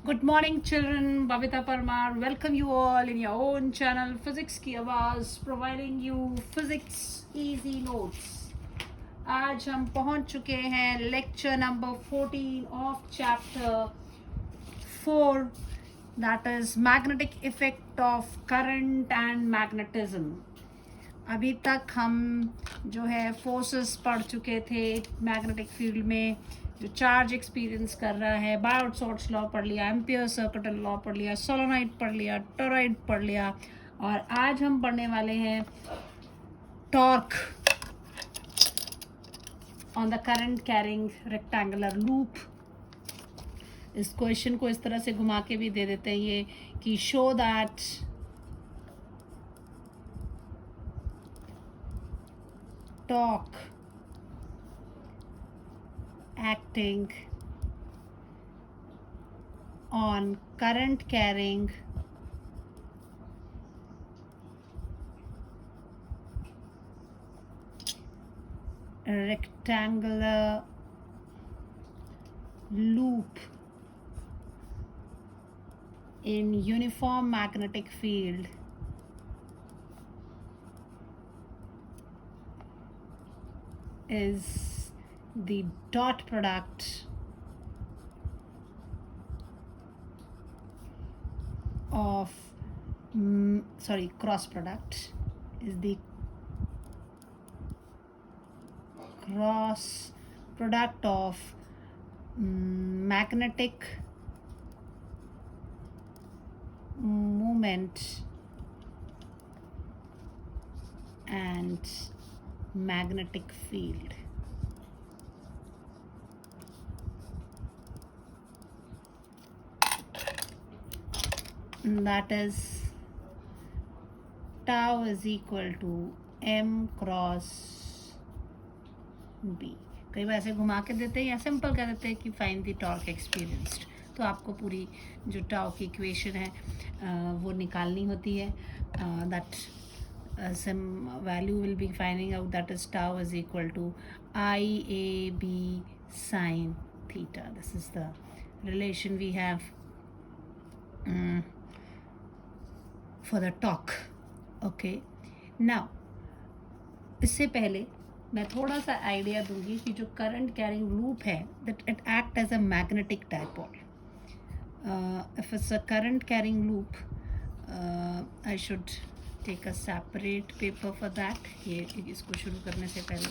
Good morning, children. Babita Parmar. Welcome you all in your own channel, Physics की आवाज़, providing you physics easy notes. आज हम पहुंच चुके हैं lecture number 14 of chapter 4, that is magnetic effect of current and magnetism. अभी तक हम जो है फोर्सेस पढ़ चुके थे मैग्नेटिक फील्ड में, जो चार्ज एक्सपीरियंस कर रहा है। बायोट-सॉर्ट्स लॉ पढ़ लिया, एम्पियर सर्किटल लॉ पढ़ लिया, सोलेनॉइड पढ़ लिया, टॉरॉइड पढ़ लिया, और आज हम पढ़ने वाले हैं torque on the current carrying rectangular loop. इस क्वेश्चन को इस तरह से घुमा के भी दे देते हैं ये कि show that torque acting on current carrying rectangular loop in uniform magnetic field is the dot product of cross product is the cross product of magnetic moment and magnetic field. That is tau is equal to m cross b. कई बार ऐसे घुमा के देते हैं या simple कह देते हैं कि फाइंड द टॉर्क एक्सपीरियंस्ड, तो आपको पूरी जो टाउ की इक्वेशन है वो निकालनी होती है. That some value will be finding out, that is tau is equal to IAB sine theta. This is the relation we have for the torque. Okay, now इससे पहले मैं थोड़ा सा आइडिया दूंगी कि जो करंट कैरिंग लूप है that it act as a magnetic dipole. If it's a current carrying loop, I should take a separate paper for that. ये इसको शुरू करने से पहले,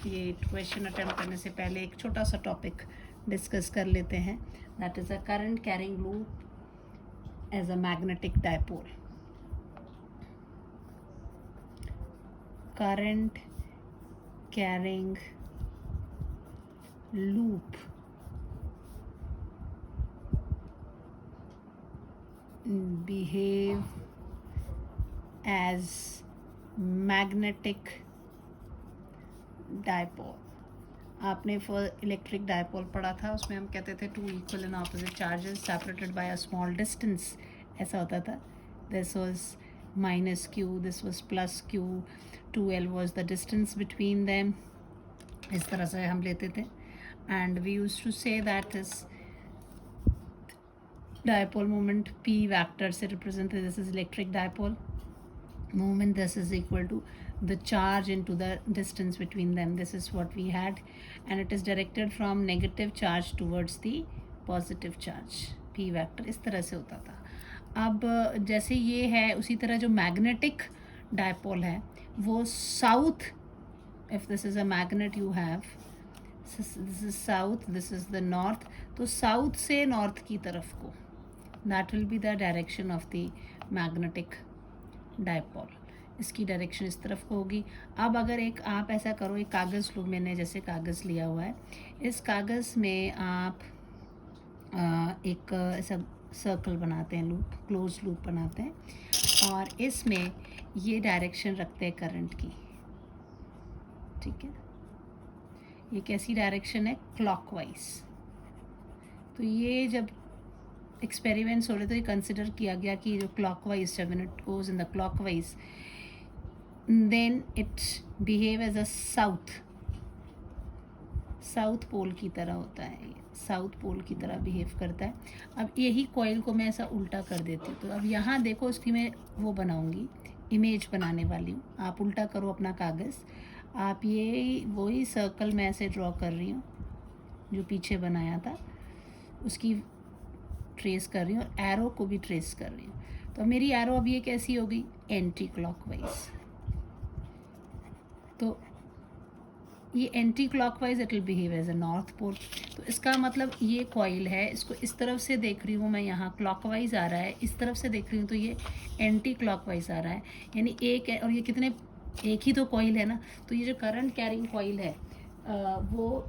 ये क्वेश्चन अटेम्प्ट करने से पहले एक छोटा सा टॉपिक डिस्कस कर लेते हैं. That is a current carrying loop as a magnetic dipole. Current carrying loop behave as magnetic dipole. आपने फॉर इलेक्ट्रिक डायपोल पढ़ा था, उसमें हम कहते थे two equal and opposite charges separated by a small distance. ऐसा होता था. This was minus Q, this was plus Q, 2L was the distance between them. इस तरह से हम लेते थे. And we used to say that is dipole moment P vector से रिप्रेजेंट है. This is electric dipole moment, this is equal to the charge into the distance between them. This is what we had, and it is directed from negative charge towards the positive charge. p vector इस तरह से होता था. अब जैसे ये है, उसी तरह जो मैग्नेटिक डायपोल है वो south, if this is a magnet you have, this is south, this is the north, तो साउथ से नॉर्थ की तरफ को, that will be the direction of the magnetic dipole. इसकी डायरेक्शन इस तरफ को होगी. अब अगर एक आप ऐसा करो, एक कागज़ लो, मैंने जैसे कागज़ लिया हुआ है, इस कागज़ में आप एक ऐसा सर्कल बनाते हैं, लूप, क्लोज लूप बनाते हैं, और इसमें ये डायरेक्शन रखते हैं करंट की. ठीक है, ये कैसी डायरेक्शन है? क्लॉकवाइज. तो ये जब एक्सपेरिमेंट्स हो रहे तो ये कंसिडर किया गया कि जो क्लॉकवाइज, जब it goes in the clockwise, then it behave as a south pole की तरह होता है. साउथ पोल की तरह बिहेव करता है। अब यही कॉइल को मैं ऐसा उल्टा कर देती हूँ, तो अब यहाँ देखो उसकी मैं वो बनाऊँगी, इमेज बनाने वाली हूँ। आप उल्टा करो अपना कागज़, आप ये वही सर्कल मैं ऐसे ड्रॉ कर रही हूँ जो पीछे बनाया था, उसकी ट्रेस कर रही हूँ और एरो को भी ट्रेस कर रही हूँ। तो मेरी एरो अब ये कैसी हो गई, एंटी क्लॉकवाइज। तो ये anti clockwise it will behave as a north pole. तो इसका मतलब ये कॉइल है, इसको इस तरफ से देख रही हूँ मैं, यहाँ क्लॉकवाइज आ रहा है, इस तरफ से देख रही हूँ तो ये एंटी क्लॉकवाइज आ रहा है। यानी एक है और ये कितने, एक ही तो कॉइल है ना। तो ये जो करंट कैरिंग कॉइल है वो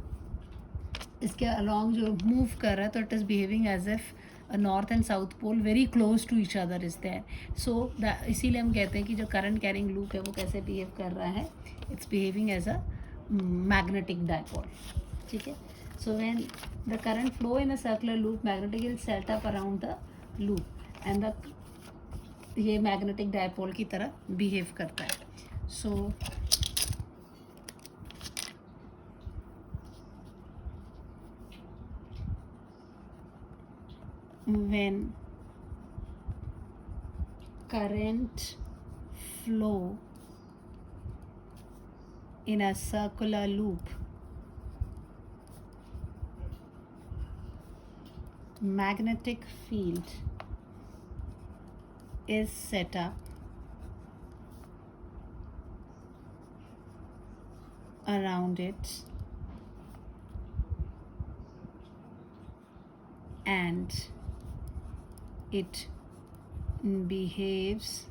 इसके अलॉन्ग जो मूव कर रहा है, तो it is behaving as if north and south pole very close to each other is there. So इसीलिए हम कहते हैं कि जो करंट कैरिंग लूप है वो कैसे बिहेव कर रहा है, it's behaving as a magnetic dipole. ठीक है। So when the current flow in a circular loop, magnetic will set up around the loop and the ये magnetic dipole की तरह behave करता है. So when current flow in a circular loop, magnetic field is set up around it and it behaves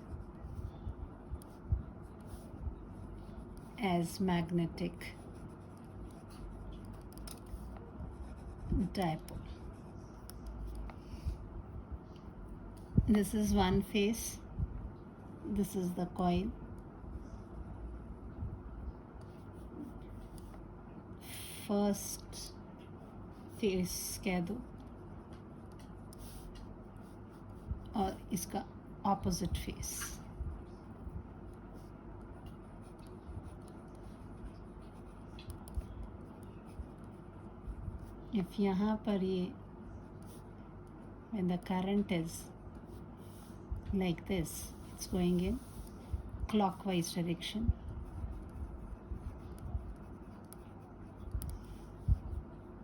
as magnetic dipole. This is one face, this is the coil. First face कह दो और इसका opposite face. If यहाँ पर ये when the current is like this, it's going in clockwise direction.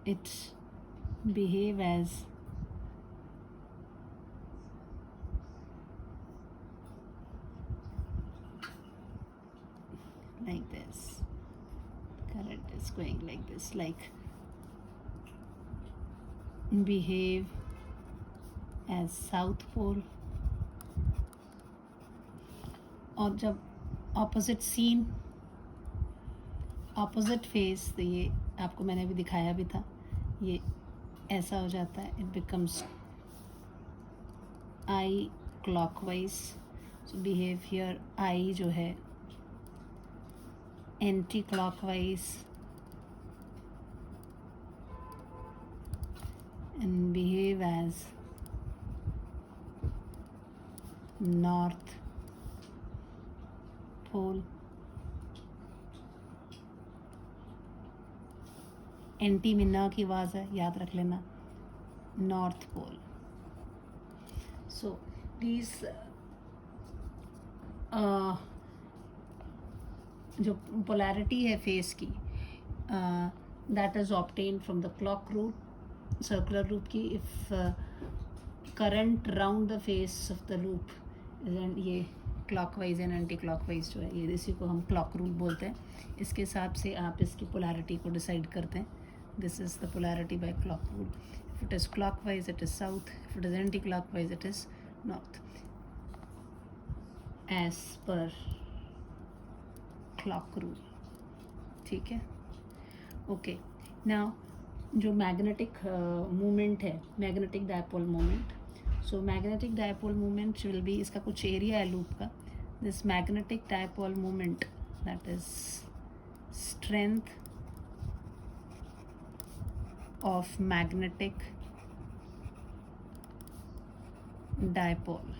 It behave as like this. Current is going like this, like behave as south pole. और जब opposite scene, opposite face, तो ये आपको मैंने अभी दिखाया भी था, ये ऐसा हो जाता है, it becomes I clockwise. So behave here, I जो है anti clockwise and behave as north pole. Anti में न की आवाज़ है, याद रख लेना, नॉर्थ पोल. सो प्लीज़ जो पोलैरिटी है फेस की, that is obtain from the clock rule, circular loop की. If current round the face of the loop, ये क्लॉकवाइज एंड एंटी क्लॉकवाइज जो है, ये इसी को हम क्लॉक रूल बोलते हैं. इसके हिसाब से आप इसकी पोलैरिटी को डिसाइड करते हैं. This is the polarity by clock rule. If it is clockwise it is south, if it is anti clockwise it is north, as per clock rule. ठीक है, ओके. नाउ जो मैग्नेटिक मूवमेंट है, magnetic dipole movement. So magnetic dipole moment will be, इसका कुछ area है loop का. This magnetic dipole moment, that is strength of magnetic dipole.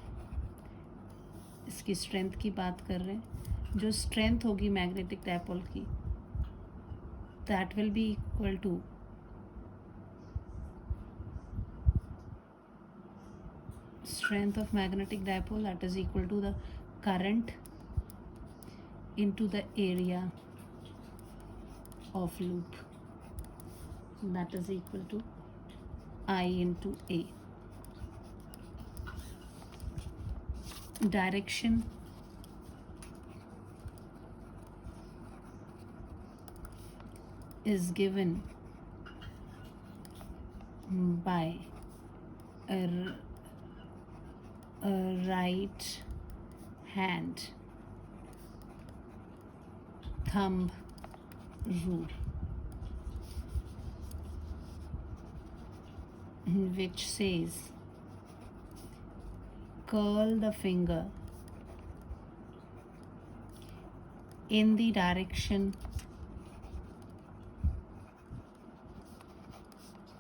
इसकी strength की बात कर रहे हैं. जो स्ट्रेंथ होगी मैग्नेटिक डायपोल की, that will be equal to strength of magnetic dipole, that is equal to the current into the area of loop, that is equal to I into A. Direction is given by a right hand thumb rule, which says curl the finger in the direction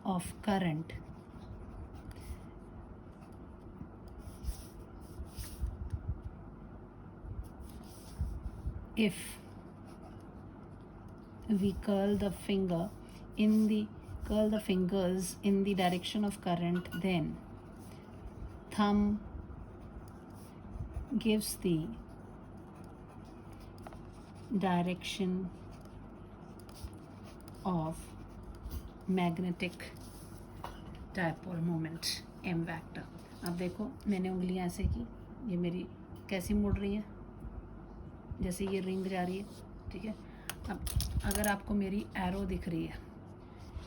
of current if we curl the fingers in the direction of current, then thumb gives the direction of magnetic dipole moment m vector. अब देखो मैंने उंगलियां ऐसे की, ये मेरी कैसी मुड़ रही है, जैसे ये रिंग जा रही है, ठीक है. अब अगर आपको मेरी एरो दिख रही है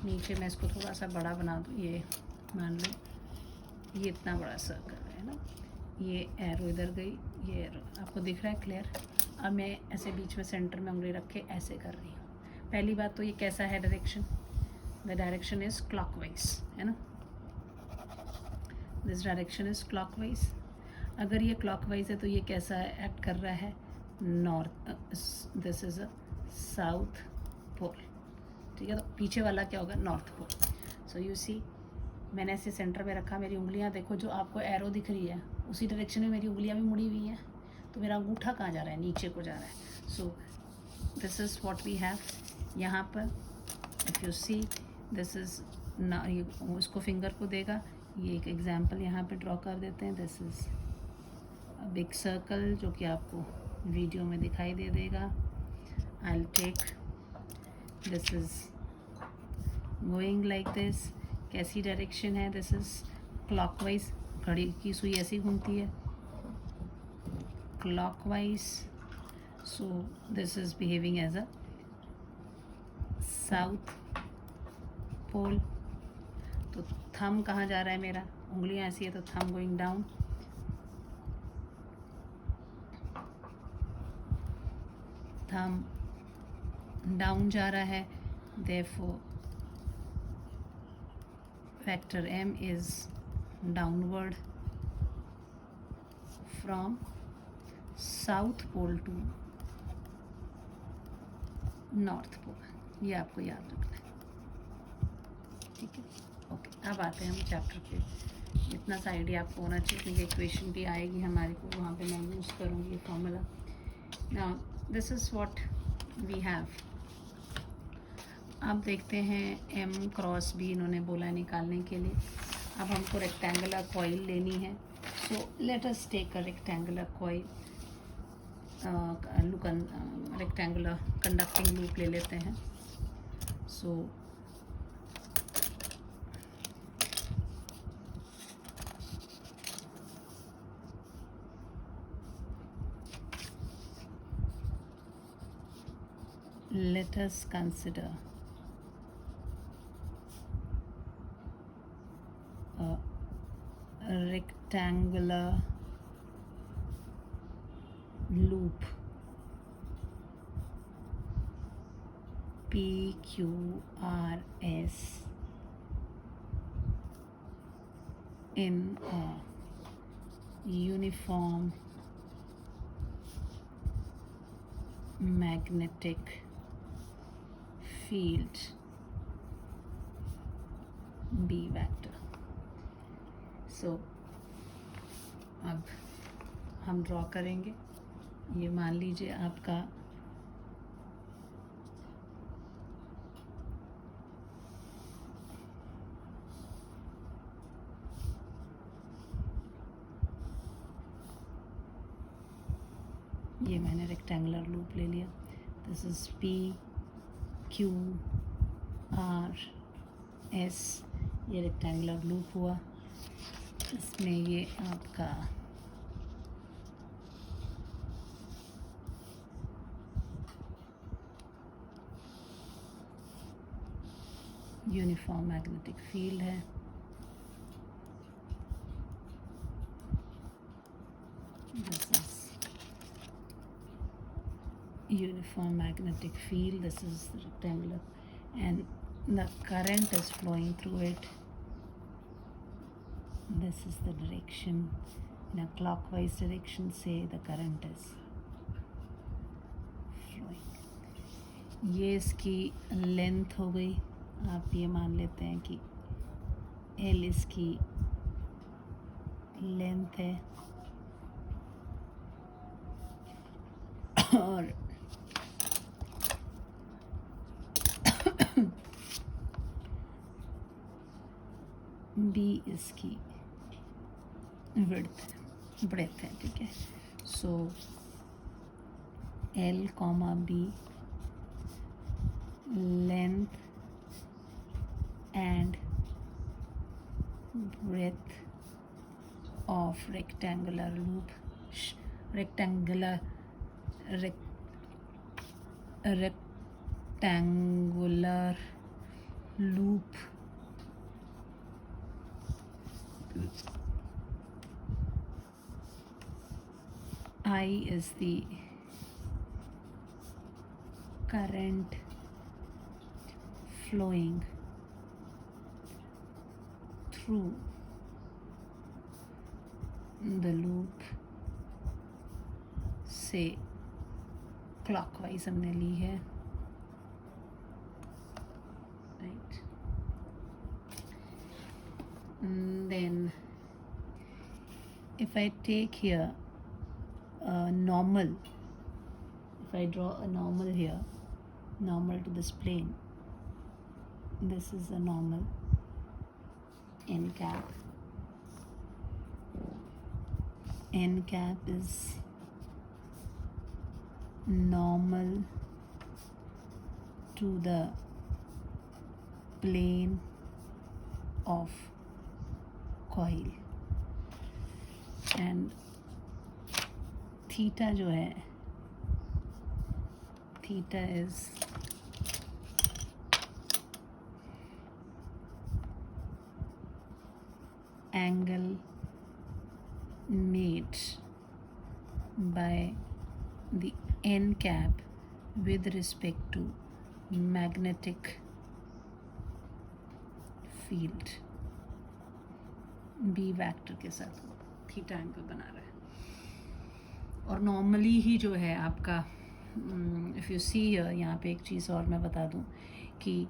नीचे, मैं इसको थोड़ा सा बड़ा बना दूँ, ये मान लो ये इतना बड़ा सर्कल है ना, ये एरो इधर गई, ये एरो आपको दिख रहा है क्लियर. अब मैं ऐसे बीच में सेंटर में उंगली रख के ऐसे कर रही हूँ. पहली बात तो ये कैसा है direction, the direction is clockwise, है ना. This direction is clockwise. अगर ये क्लॉकवाइज है तो ये कैसा एक्ट कर रहा है, north. This is a south pole, ठीक है. तो पीछे वाला क्या होगा, north pole. So you see, मैंने ऐसे सेंटर में रखा, मेरी उंगलियां देखो, जो आपको एरो दिख रही है उसी डायरेक्शन में मेरी उंगलियां भी मुड़ी हुई हैं. तो मेरा अंगूठा कहाँ जा रहा है, नीचे को जा रहा है. So this is what we have यहाँ पर. If you see this is ना, ये उसको फिंगर को देगा. ये एक एग्जांपल यहाँ पे ड्रॉ कर देते हैं. This is a big circle जो कि आपको वीडियो में दिखाई दे देगा. I will take, this is going like this. कैसी डायरेक्शन है, दिस इज़ क्लॉकवाइज. घड़ी की सुई ऐसी घूमती है clockwise. So this is behaving as a south pole. तो थंब कहाँ जा रहा है मेरा, उंगलियां ऐसी है तो thumb going down. Thumb down जा रहा है, therefore vector m is downward from south pole to north pole. ये आपको याद रखना है, ठीक है. ओके, अब आते हैं हम चैप्टर पे. इतना सा आइडिया आपको होना चाहिए क्योंकि इक्वेशन भी आएगी हमारे को, वहाँ पे मैं यूज़ करूँगी ये formula. Now this is what we have. अब देखते हैं m क्रॉस b इन्होंने बोला निकालने के लिए. अब हमको रेक्टेंगुलर कॉइल लेनी है. So let us take a rectangular coil, rectangular conducting loop ले लेते हैं. सो let us consider a rectangular loop PQRS in a uniform magnetic field B vector. So अब हम ड्रॉ करेंगे. ये मान लीजिए आपका ये मैंने रेक्टेंगुलर लूप ले लिया. This is P Q R S, ये रेक्टेंगुलर लूप हुआ. इसमें ये आपका यूनिफॉर्म मैग्नेटिक फील्ड है. This is uniform magnetic field. This is rectangular, and the current is flowing through it. This is the direction. In a clockwise direction, say the current is flowing. ये इसकी length हो गई. आप ये मान लेते हैं कि L इसकी लेंथ है और B इसकी ब्रेथ है. ठीक है. सो L, B length and breadth of rectangular loop, rectangular loop I is the current flowing through the loop, से clockwise हमने ली है. Right. Then if I take here a normal, if I draw a normal here, normal to this plane, this is a normal n cap. N cap is normal to the plane of coil, and theta जो है, theta is angle made by the n cap with respect to magnetic field B vector के साथ theta angle बना रहा है. और normally ही जो है आपका, इफ़ यू सी यहाँ पे एक चीज़ और मैं बता दूँ कि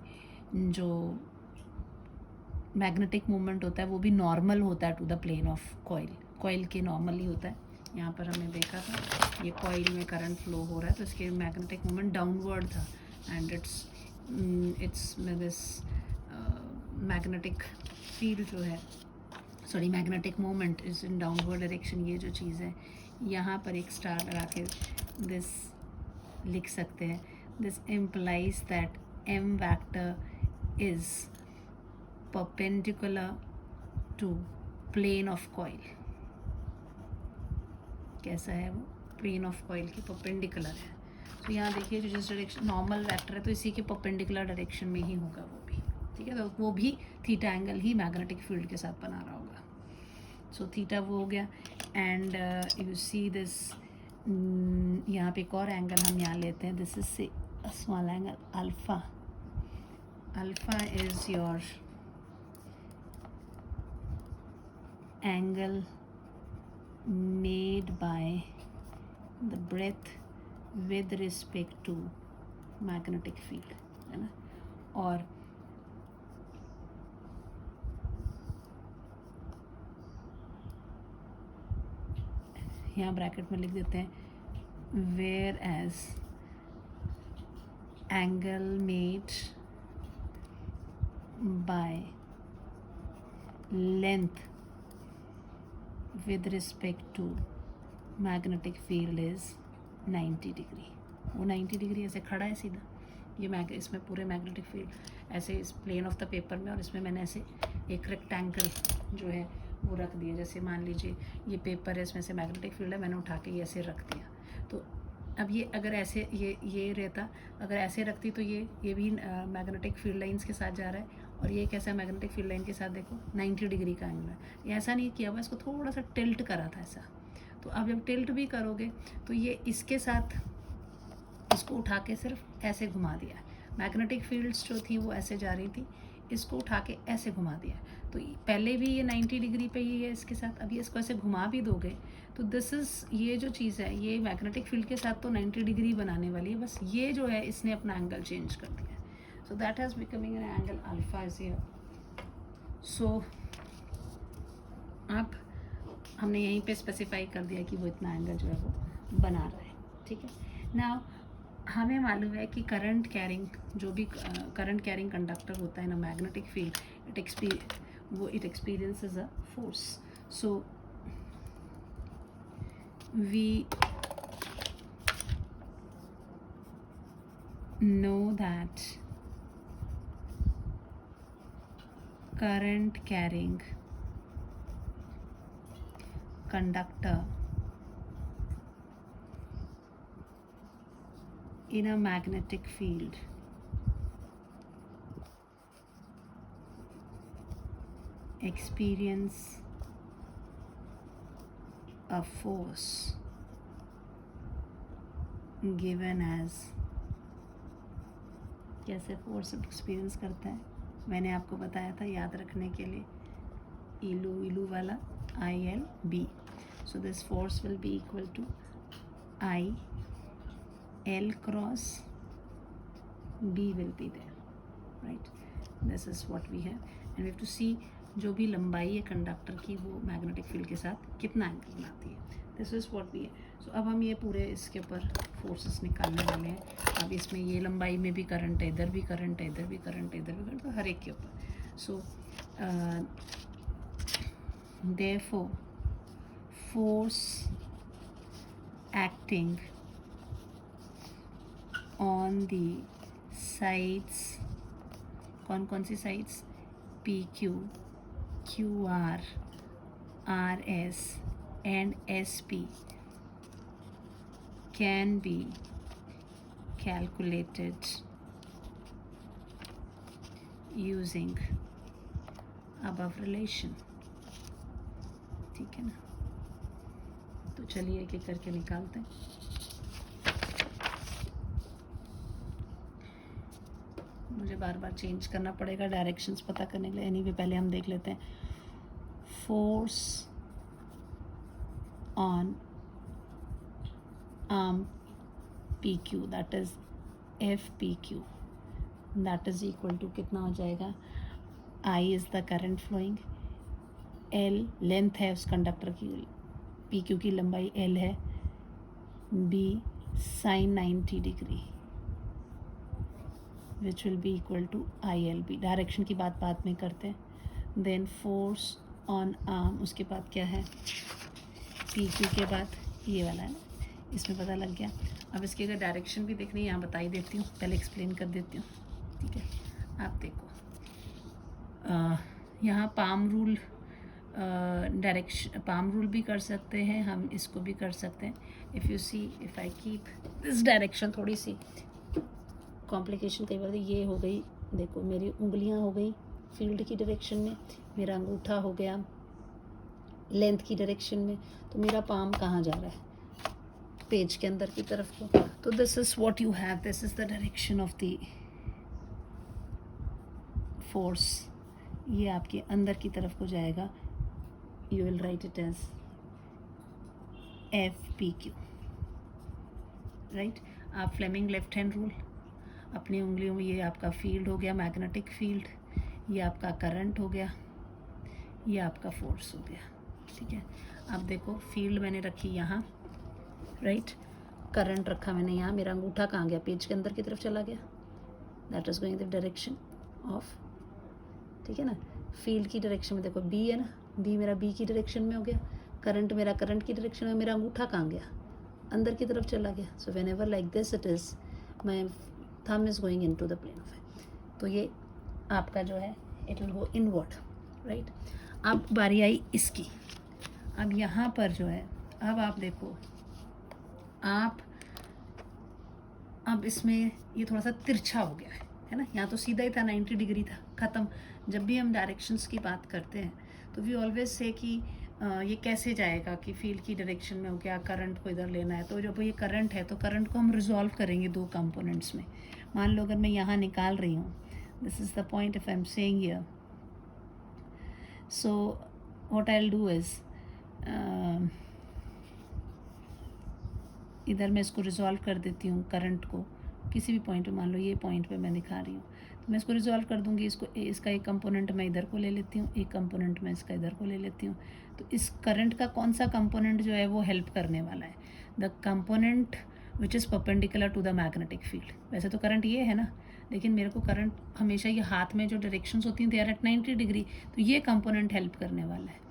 जो मैग्नेटिक मूवमेंट होता है वो भी नॉर्मल होता है to the plane of coil के नॉर्मली होता है. यहाँ पर हमने देखा था ये कॉइल में करंट फ्लो हो रहा है तो इसके मैग्नेटिक मूवमेंट डाउनवर्ड था, and it's this magnetic field जो है, sorry magnetic movement is in downward direction. ये जो चीज़ है यहाँ पर एक स्टार लगा के दिस लिख सकते हैं. This implies that m vector is perpendicular to plane of coil. कैसा है वो, प्लेन ऑफ कॉइल के परपेंडिकुलर है. तो यहाँ देखिए जो जिस डायरेक्शन नॉर्मल वेक्टर है तो इसी के परपेंडिकुलर डायरेक्शन में ही होगा वो भी. ठीक है, तो वो भी थीटा एंगल ही मैग्नेटिक फील्ड के साथ बना रहा होगा. सो थीटा वो हो गया. एंड यू सी दिस, यहाँ पे एक और एंगल हम यहाँ लेते हैं. दिस इज से small angle alpha. Alpha is your angle made by the breadth with respect to magnetic field, है ना. और यहाँ ब्रैकेट में लिख देते हैं where as angle made by length with respect to magnetic field is 90 degree, वो 90 डिग्री ऐसे खड़ा है सीधा। ये इसमें पूरे मैग्नेटिक फील्ड ऐसे इस प्लेन ऑफ द पेपर में, और इसमें मैंने ऐसे एक रेक्टेंगल जो है वो रख दिया। जैसे मान लीजिए ये पेपर है, इसमें से मैग्नेटिक फील्ड है, मैंने उठा के ये ऐसे रख दिया। तो अब ये अगर ऐसे ये रहता, अगर ऐसे रखती तो ये भी मैग्नेटिक फील्ड लाइंस के साथ जा रहा है, और ये कैसा मैग्नेटिक फील्ड लाइन के साथ देखो 90 डिग्री का एंगल है। ये ऐसा नहीं किया हुआ, इसको थोड़ा सा टिल्ट करा था ऐसा। तो अब जब टिल्ट भी करोगे तो ये इसके साथ इसको उठा के सिर्फ ऐसे घुमा दिया। मैग्नेटिक फील्ड्स जो थी वो ऐसे जा रही थी, इसको उठा के ऐसे घुमा दिया। तो पहले भी ये 90 डिग्री पे ही है इसके साथ, अब ये इसको ऐसे घुमा भी दोगे तो दिस इज़, ये जो चीज़ है ये मैग्नेटिक फील्ड के साथ तो 90 डिग्री बनाने वाली है, बस ये जो है इसने अपना एंगल चेंज कर दिया। So that has becoming an angle alpha is here. So अब हमने यहीं पे स्पेसिफाई कर दिया कि वो इतना एंगल जो है वो बना रहा है, ठीक है। नाउ हमें मालूम है कि करंट कैरिंग, जो भी करंट कैरिंग कंडक्टर होता है ना magnetic field, it experiences a force. So we know that current carrying conductor in a magnetic field experience a force given as, कैसे फोर्स एक्सपीरियंस करता है मैंने आपको बताया था याद रखने के लिए, इलू वाला ILB। So this force will be equal to IL cross B will be there, right? This is what we have, and we have to see जो भी लंबाई है कंडक्टर की वो मैग्नेटिक फील्ड के साथ कितना एंगल बनाती है। दिस इज़ व्हाट वी है। सो अब हम ये पूरे इसके ऊपर फोर्सेस निकालने वाले हैं। अब इसमें ये लंबाई में भी करंट है, इधर भी करंट है, इधर भी करंट है, इधर भी करंट, तो हर एक के ऊपर। सो therefore force acting on the sides, कौन कौन सी sides, PQ, QR, RS and SP can be calculated using above relation, ठीक है ना। तो चलिए एक एक करके निकालते हैं। मुझे बार बार चेंज करना पड़ेगा डायरेक्शंस पता करने के लिए। एनीवे पहले हम देख लेते हैं। Force on arm PQ that is FPQ that is equal to कितना हो जाएगा, I is the current flowing, L length है उस कंडक्टर की, PQ की लंबाई L है, B sin 90 degree which will be equal to ILB। Direction की बात बाद में करते हैं। देन फोर्स ऑन आर्म, उसके बाद क्या है, PQ के बाद ये वाला है ना, इसमें पता लग गया। अब इसकी अगर डायरेक्शन भी देखनी है यहाँ बता ही देती हूँ, पहले एक्सप्लेन कर देती हूँ, ठीक है। आप देखो यहाँ palm rule, direction palm rule भी कर सकते हैं हम, इसको भी कर सकते हैं। If you see, if I keep this direction, थोड़ी सी कॉम्प्लिकेशन कई बार ये हो गई, देखो मेरी उंगलियां हो गई फील्ड की डायरेक्शन में, मेरा अंगूठा हो गया लेंथ की डायरेक्शन में, तो मेरा पाम कहाँ जा रहा है, पेज के अंदर की तरफ को। तो this is what you have, this is the direction of the force, ये आपके अंदर की तरफ को जाएगा। You will write it as FPQ, right. आप फ्लेमिंग लेफ्ट हैंड रूल, अपनी उंगलियों में, ये आपका फील्ड हो गया मैग्नेटिक फील्ड, ये आपका करंट हो गया, ये आपका फोर्स हो गया, ठीक है। अब देखो फील्ड मैंने रखी यहाँ, राइट, करंट रखा मैंने यहाँ, मेरा अंगूठा कहाँ गया, पेज के अंदर की तरफ चला गया, that is going the direction of, ठीक है ना। फील्ड की डायरेक्शन में देखो B है ना, B मेरा B की डायरेक्शन में हो गया, करंट मेरा करंट की डायरेक्शन में, मेरा अंगूठा कहाँ गया, अंदर की तरफ चला गया. So whenever like this it is, my thumb is going in to the plane of I. तो ये आपका जो है it will go inward, right. अब बारी आई इसकी. अब यहाँ पर जो है, अब आप देखो, आप अब इसमें ये थोड़ा सा तिरछा हो गया है ना. यहाँ तो सीधा ही था, 90 डिग्री था, ख़त्म. जब भी हम डायरेक्शंस की बात करते हैं तो वी ऑलवेज से कि ये कैसे जाएगा, कि फील्ड की डायरेक्शन में हो गया, करंट को इधर लेना है. तो जब ये करंट है तो करंट को हम रिजॉल्व करेंगे दो कंपोनेंट्स में. मान लो अगर मैं यहाँ निकाल रही हूँ, this is the point if I am saying here. So what I will do is, इधर मैं इसको रिजॉल्व कर देती हूँ करंट को किसी भी पॉइंट पे. मान लो ये पॉइंट पे मैं दिखा रही हूँ, तो मैं इसको रिजॉल्व कर दूँगी. इसको इसका एक कंपोनेंट मैं इधर को ले लेती हूँ, एक कंपोनेंट मैं इसका इधर को ले लेती हूँ. तो इस करंट का कौन सा कंपोनेंट जो है वो हेल्प करने वाला है? The component which is perpendicular to the magnetic field. वैसे तो करंट ये है ना, लेकिन मेरे को करंट हमेशा ये हाथ में जो डायरेक्शंस होती हैं दे आर एट 90 डिग्री, तो ये कंपोनेंट हेल्प करने वाला है.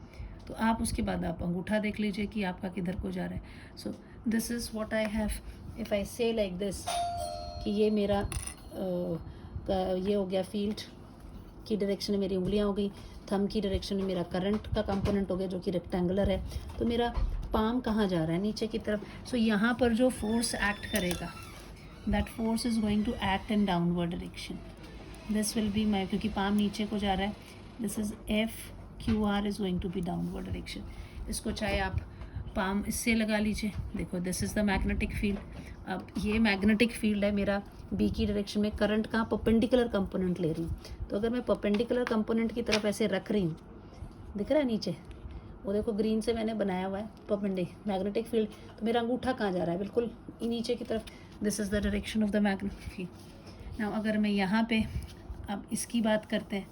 तो आप उसके बाद आप अंगूठा देख लीजिए कि आपका किधर को जा रहा है. So this is what I have. If I से लाइक दिस कि ये मेरा ये हो गया फील्ड की डायरेक्शन में मेरी उंगलियां हो गई, थंब की डायरेक्शन में मेरा करंट का कंपोनेंट हो गया जो कि रेक्टेंगुलर है. तो मेरा पाम कहाँ जा रहा है? नीचे की तरफ. सो यहाँ पर जो फोर्स एक्ट करेगा, that force is going to act in downward direction. This will be my, क्योंकि पाम नीचे को जा रहा है, this is F Q R is going to be downward direction. इसको चाहे आप पाम इससे लगा लीजिए. देखो this is the magnetic field. अब ये मैग्नेटिक फील्ड है मेरा बी की डायरेक्शन में. करंट का परपेंडिकुलर कंपोनेंट ले रही हूँ. तो अगर मैं परपेंडिकुलर कंपोनेंट की तरफ ऐसे रख रही हूँ, दिख रहा है नीचे, वो देखो ग्रीन से मैंने बनाया हुआ है परपेंडिकुलर मैग्नेटिक फील्ड. तो मेरा अंगूठा कहाँ जा रहा है? बिल्कुल नीचे की तरफ. This is the direction of the magnetic field. Now अगर मैं यहाँ पे अब इसकी बात करते हैं,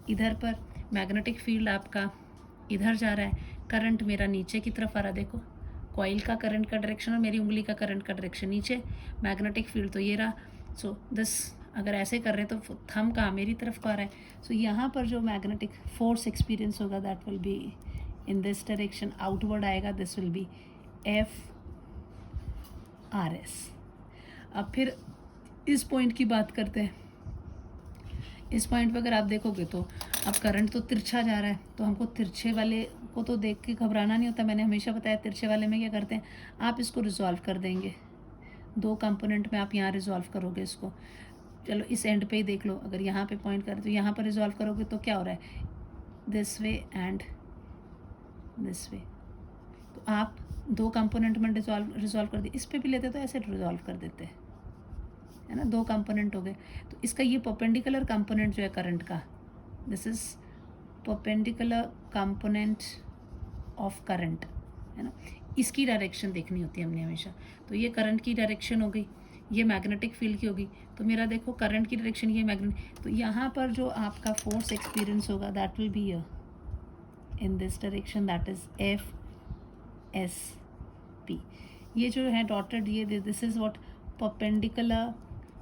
इधर पर मैग्नेटिक फील्ड आपका इधर जा रहा है, करंट मेरा नीचे की तरफ आ रहा है. देखो कॉइल का करंट का डायरेक्शन और मेरी उंगली का करंट का डायरेक्शन नीचे, मैग्नेटिक फील्ड तो ये रहा. सो दिस अगर ऐसे कर रहे हैं तो थंब कहाँ? मेरी तरफ को आ रहा है. सो यहाँ पर जो मैग्नेटिक फोर्स एक्सपीरियंस होगा that will be in this direction, outward आएगा. This will be F R S. अब फिर इस पॉइंट की बात करते हैं. इस पॉइंट पे अगर आप देखोगे तो अब करंट तो तिरछा जा रहा है, तो हमको तिरछे वाले को तो देख के घबराना नहीं होता. मैंने हमेशा बताया तिरछे वाले में क्या करते हैं, आप इसको रिजॉल्व कर देंगे. दो कंपोनेंट में आप यहाँ रिजॉल्व करोगे इसको. चलो इस एंड पे ही देख लो. अगर यहाँ पे पॉइंट करें तो यहाँ पर रिजॉल्व करोगे तो क्या हो रहा है? This way and this way. तो आप दो कंपोनेंट में रिजॉल्व कर दिए. इस पर भी लेते तो ऐसे रिजॉल्व कर देते हैं, है ना. दो कंपोनेंट हो गए. तो इसका ये परपेंडिकुलर कंपोनेंट जो है करंट का, this is perpendicular component of current, है ना. इसकी डायरेक्शन देखनी होती है हमने हमेशा. तो ये करंट की डायरेक्शन हो गई, ये मैग्नेटिक फील्ड की होगी. तो मेरा देखो करंट की डायरेक्शन ये मैग्नेटिक. तो यहाँ पर जो आपका फोर्स एक्सपीरियंस होगा that will be in this direction, that is F S P. ये जो है डॉटेड, ये this is what perpendicular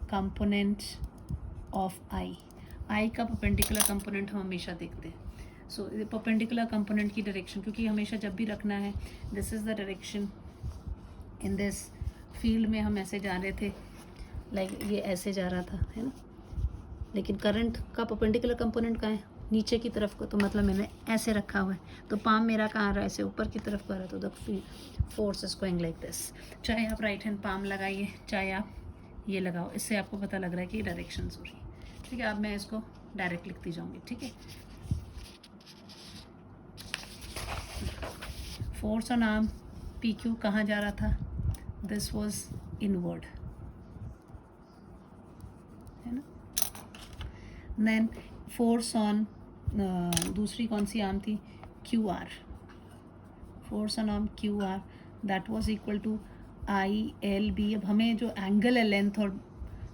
component of I का परपेंडिकुलर कंपोनेंट हम हमेशा देखते हैं. सो परपेंडिकुलर कंपोनेंट की डायरेक्शन, क्योंकि हमेशा जब भी रखना है, this is the direction in this field में हम ऐसे जा रहे थे, लाइक ये ऐसे जा रहा था, है ना. लेकिन करंट का परपेंडिकुलर कंपोनेंट कहाँ है? नीचे की तरफ को. तो मतलब मैंने ऐसे रखा हुआ है, तो पाम मेरा कहाँ आ रहा है? ऐसे ऊपर की तरफ को आ रहा है. तो the force is going like this. चाहे आप राइट हैंड पाम लगाइए, चाहे आप ये लगाओ, इससे आपको पता लग रहा है कि डायरेक्शंस हो रही है. ठीक है, अब मैं इसको डायरेक्ट लिखती जाऊंगी. ठीक है, force on arm P Q कहाँ जा रहा था? दिस वॉज इनवर्ड, है ना. देन फोर्स ऑन दूसरी कौन सी आर्म थी? Q R. Force on arm Q R that was equal to I L B. अब हमें जो एंगल है लेंथ और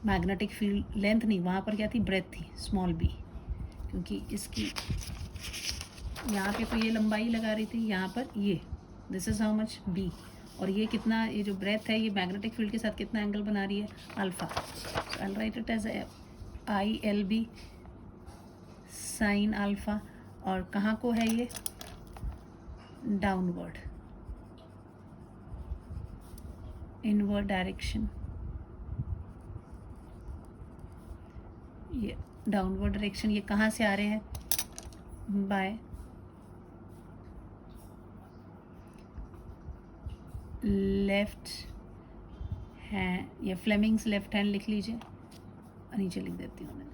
मैग्नेटिक फील्ड, लेंथ नहीं, वहाँ पर क्या थी? ब्रेथ थी, स्मॉल बी. क्योंकि इसकी यहाँ पे तो ये लंबाई लगा रही थी, यहाँ पर ये this is how much B. और ये कितना, ये जो ब्रेथ है ये मैग्नेटिक फील्ड के साथ कितना एंगल बना रही है? Alpha. I write it as I L B sine alpha. और कहाँ को है ये? डाउनवर्ड. इनवर्ड डायरेक्शन, ये डाउनवर्ड डायरेक्शन, ये कहाँ से आ रहे हैं? बाय लेफ्ट हैंड, या फ्लेमिंग्स लेफ्ट हैंड लिख लीजिए, नीचे लिख देती हूँ मैं,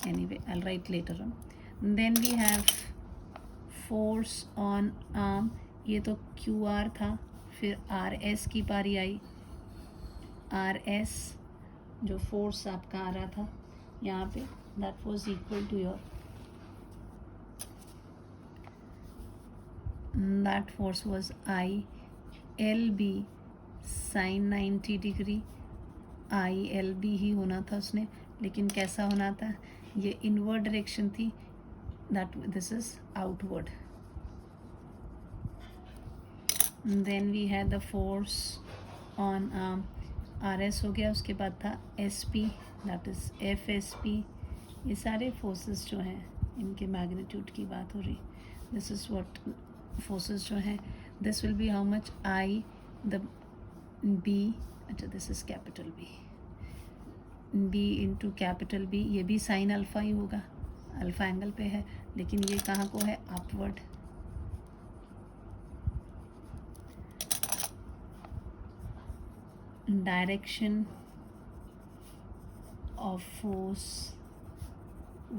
anyway I will write later on. Then we have force on arm, ये तो क्यू आर था, फिर आर एस की पारी आई. आर एस जो फोर्स आपका आ रहा था यहाँ पे, that was equal to your, that force was I L B sine 90 degree. I L B ही होना था उसने, लेकिन कैसा होना था? ये इनवर्ड डायरेक्शन थी, that this is outward. Then we had the force on arm, R S हो गया, उसके बाद था S P, that is F S P. ये सारे फोर्सेस जो हैं इनके मैग्नीट्यूड की बात हो रही. दिस इज व्हाट फोर्सेस जो हैं, this will be how much? I the B, अच्छा this is capital B, B into capital B, ये भी साइन अल्फ़ा ही होगा, अल्फ़ा एंगल पे है, लेकिन ये कहाँ को है? Upward. Direction of force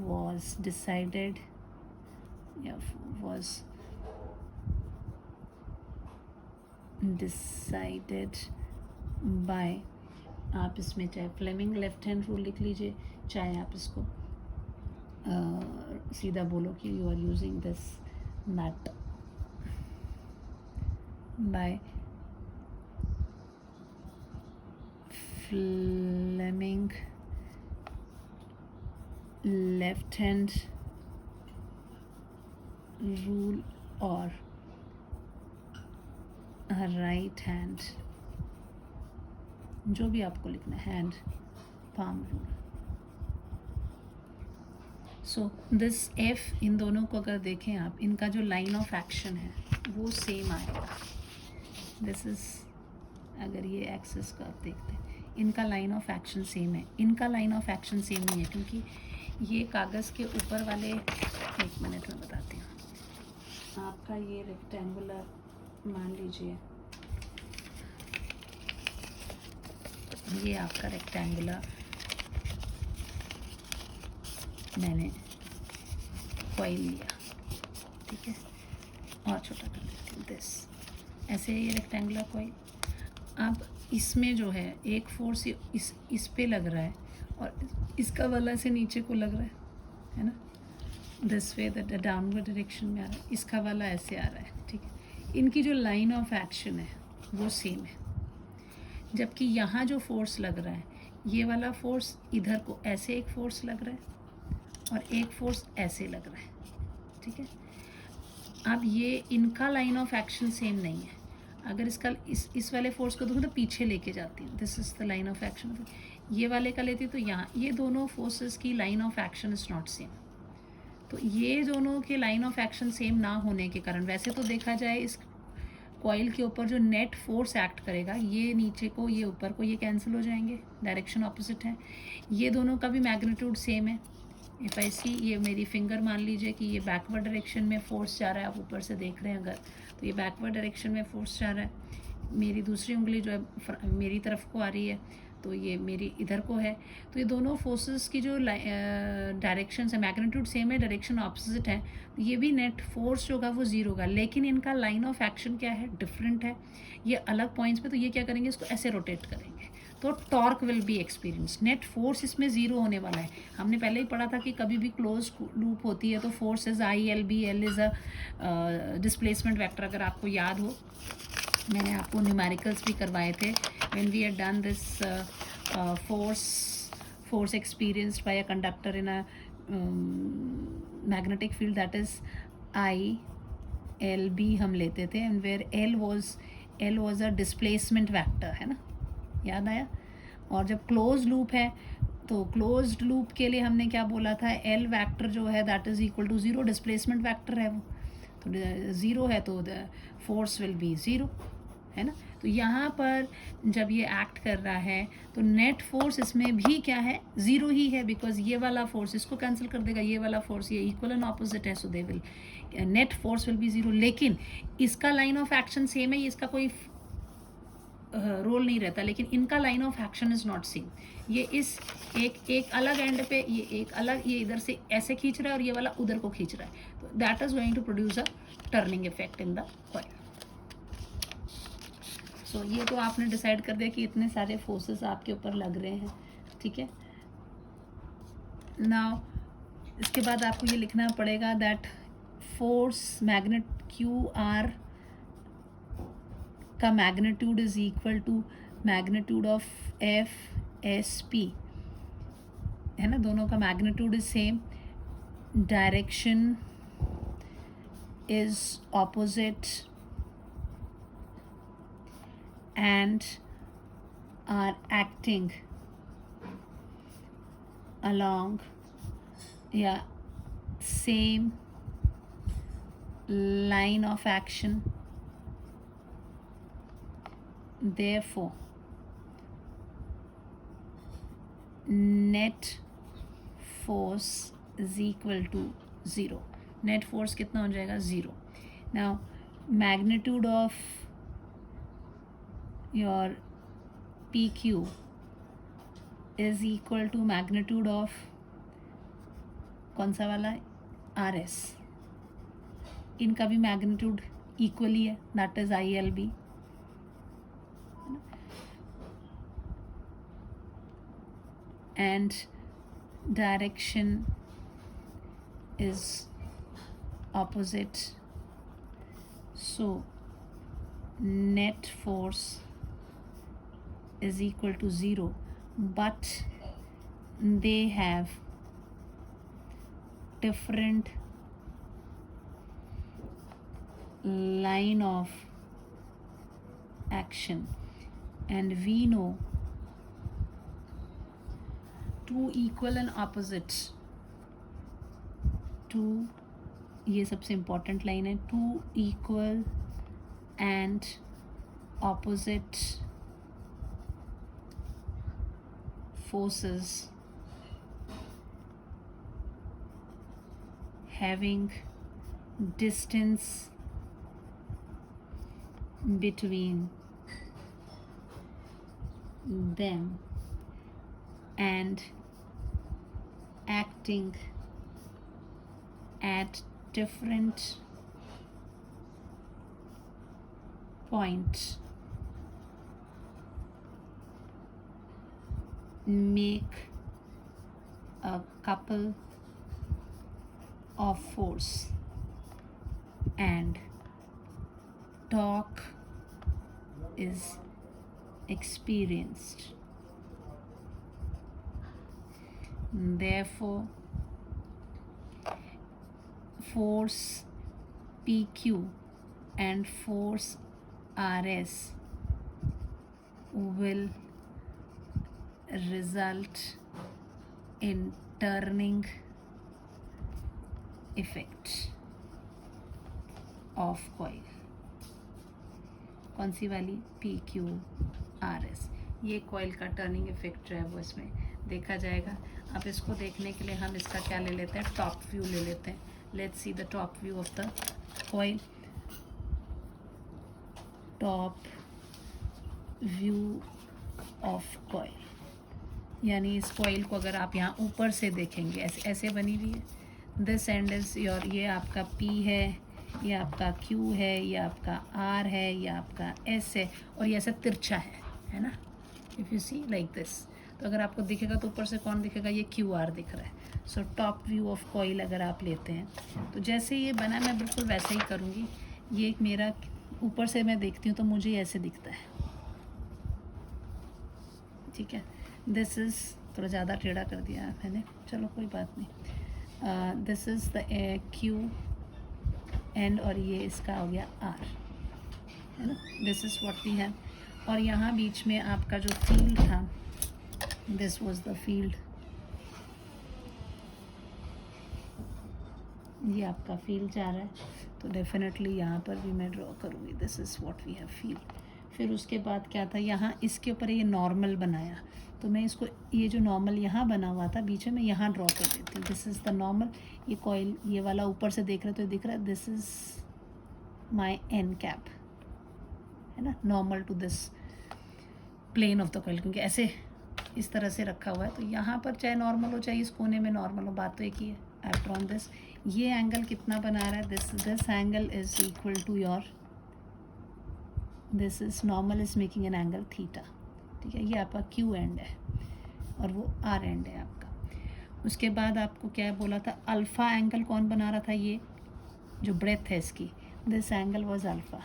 was decided, was decided by, आप इसमें चाहे फ्लेमिंग लेफ्ट हैंड रूल लिख लीजिए, चाहे आप इसको सीधा बोलो कि you are using this that, by Fleming left hand rule or right hand, जो भी आपको लिखना है, hand palm rule. So this F, इन दोनों को अगर देखें आप, इनका जो लाइन ऑफ एक्शन है वो सेम आएगा. दिस इज, अगर ये एक्सिस का आप देखते हैं, इनका लाइन ऑफ एक्शन सेम है. इनका लाइन ऑफ एक्शन सेम नहीं है, क्योंकि ये कागज़ के ऊपर वाले, एक मिनट में बताती हूँ. आपका ये रेक्टेंगुलर मान लीजिए, ये आपका रेक्टेंगुलर मैंने कॉइल लिया, ठीक है, और छोटा कर देती हूँ दिस, ऐसे ये रेक्टेंगुलर कॉइल. अब इसमें जो है एक फोर्स इस पे लग रहा है, और इसका वाला से नीचे को लग रहा है ना, this way the downward direction में आ रहा है, इसका वाला ऐसे आ रहा है, ठीक है. इनकी जो लाइन ऑफ एक्शन है वो सेम है, जबकि यहाँ जो फोर्स लग रहा है, ये वाला फोर्स इधर को ऐसे एक फोर्स लग रहा है, और एक फोर्स ऐसे लग रहा है, ठीक है. अब ये इनका लाइन ऑफ एक्शन सेम नहीं है. अगर इसका इस वाले फोर्स को देखो तो पीछे लेके जाती हूँ, this is the line of action. ये वाले का लेती तो यहाँ, ये दोनों फोर्सेस की line of action is not same. तो ये दोनों के लाइन ऑफ एक्शन सेम ना होने के कारण, वैसे तो देखा जाए इस कॉइल के ऊपर जो नेट फोर्स एक्ट करेगा, ये नीचे को, ये ऊपर को, ये कैंसिल हो जाएंगे, डायरेक्शन ऑपोजिट है. ये दोनों का भी मैग्नीट्यूड सेम है. इफ आई सी, ये मेरी फिंगर मान लीजिए कि ये बैकवर्ड डायरेक्शन में फोर्स जा रहा है, आप ऊपर से देख रहे हैं अगर, तो ये बैकवर्ड डायरेक्शन में फोर्स जा रहा है. मेरी दूसरी उंगली जो है मेरी तरफ को आ रही है, तो ये मेरी इधर को है. तो ये दोनों फोर्सेस की जो डायरेक्शन है, मैग्नीट्यूड सेम है, डायरेक्शन ऑपोजिट है. तो ये भी नेट फोर्स जो होगा वो जीरो होगा, लेकिन इनका लाइन ऑफ एक्शन क्या है? डिफरेंट है. ये अलग पॉइंट्स पे, तो ये क्या करेंगे, इसको ऐसे रोटेट करेंगे, तो torque will be experience. Net force इसमें ज़ीरो होने वाला है. हमने पहले ही पढ़ा था कि कभी भी क्लोज लूप होती है तो force is I L B, L is a displacement vector. अगर आपको याद हो, मैंने आपको न्यूमेरिकल्स भी करवाए थे when we had done this force experienced by a conductor in a magnetic field, that is I L B हम लेते थे, and where L was a displacement vector, है ना, याद आया. और जब क्लोज लूप है तो क्लोज्ड लूप के लिए हमने क्या बोला था, L वैक्टर जो है that is equal to zero, displacement vector है वो, तो ज़ीरो है तो the force will be zero. है ना। तो यहाँ पर जब ये एक्ट कर रहा है तो नेट फोर्स इसमें भी क्या है, ज़ीरो ही है, बिकॉज ये वाला फोर्स इसको कैंसिल कर देगा, ये वाला फोर्स, ये इक्वल एंड ऑपोजिट है, so they will net force will be zero. लेकिन इसका लाइन ऑफ एक्शन सेम है, इसका कोई रोल नहीं रहता, लेकिन इनका line of action is not same. ये इस एक अलग एंड पे, ये एक अलग, ये इधर से ऐसे खींच रहा है और ये वाला उधर को खींच रहा है, तो that is going to produce a turning effect in the coil. So ये तो आपने डिसाइड कर दिया कि इतने सारे फोर्सेस आपके ऊपर लग रहे हैं, ठीक है। नाउ इसके बाद आपको ये लिखना पड़ेगा that force magnet Q R का magnitude is equal to magnitude of F S P, है ना, दोनों का magnitude is same, direction is opposite and are acting along same line of action. Therefore net force is equal to 0. net force कितना हो जाएगा, 0. now magnitude of your PQ is equal to magnitude of कौन सा वाला, RS, इनका भी magnitude equally है, that is ILB। and direction is opposite, so net force is equal to 0, but they have different line of action, and we know two equal and opposite, two, ये सबसे important line है, two equal and opposite forces having distance between them and acting at different points make a couple of force, and torque is experienced. Therefore force PQ and force RS will result in turning effect of coil. कौन सी वाली, PQRS, ये coil का turning effect जो है वो इसमें देखा जाएगा। अब इसको देखने के लिए हम इसका क्या ले लेते हैं, टॉप व्यू ले लेते हैं। Let's see the top view of the coil. Top view of coil, यानी इस कॉइल को अगर आप यहाँ ऊपर से देखेंगे, ऐसे ऐसे बनी हुई है, दिस एंड इज योर, ये आपका P है, ये आपका Q है, ये आपका R है, ये आपका S है, और ये ऐसा तिरछा है ना, if you see like this. तो अगर आपको दिखेगा तो ऊपर से कौन दिखेगा, ये QR दिख रहा है। So top view of coil अगर आप लेते हैं तो जैसे ये बना, मैं बिल्कुल वैसे ही करूँगी। ये एक मेरा ऊपर से मैं देखती हूँ तो मुझे ऐसे दिखता है, ठीक है। दिस इज़ थोड़ा ज़्यादा टेढ़ा कर दिया मैंने, चलो कोई बात नहीं। This is the Q and, और ये इसका हो गया R, है ना। This is what we have. और यहाँ बीच में आपका जो फील्ड था, दिस वाज द फील्ड, ये आपका फील्ड जा रहा है, तो डेफिनेटली यहाँ पर भी मैं ड्रॉ करूँगी। This is what we have field. फिर उसके बाद क्या था, यहाँ इसके ऊपर ये नॉर्मल बनाया, तो मैं इसको ये जो नॉर्मल यहाँ बना हुआ था बीच में यहाँ ड्रॉ कर देती हूँ। This is the normal. ये कॉइल ये वाला ऊपर से देख रहे तो दिख रहा है, this is my N cap, है ना, normal to this plane of the coil, क्योंकि ऐसे इस तरह से रखा हुआ है। तो यहाँ पर चाहे नॉर्मल हो चाहे इस कोने में नॉर्मल हो, बात तो एक ही है। I have drawn this. ये एंगल कितना बना रहा है, this angle is equal to your, this is normal is making an angle theta, ठीक है। ये आपका क्यू एंड है और वो आर एंड है आपका। उसके बाद आपको क्या बोला था, अल्फ़ा एंगल कौन बना रहा था, ये जो ब्रेथ है इसकी, दिस एंगल वाज अल्फ़ा,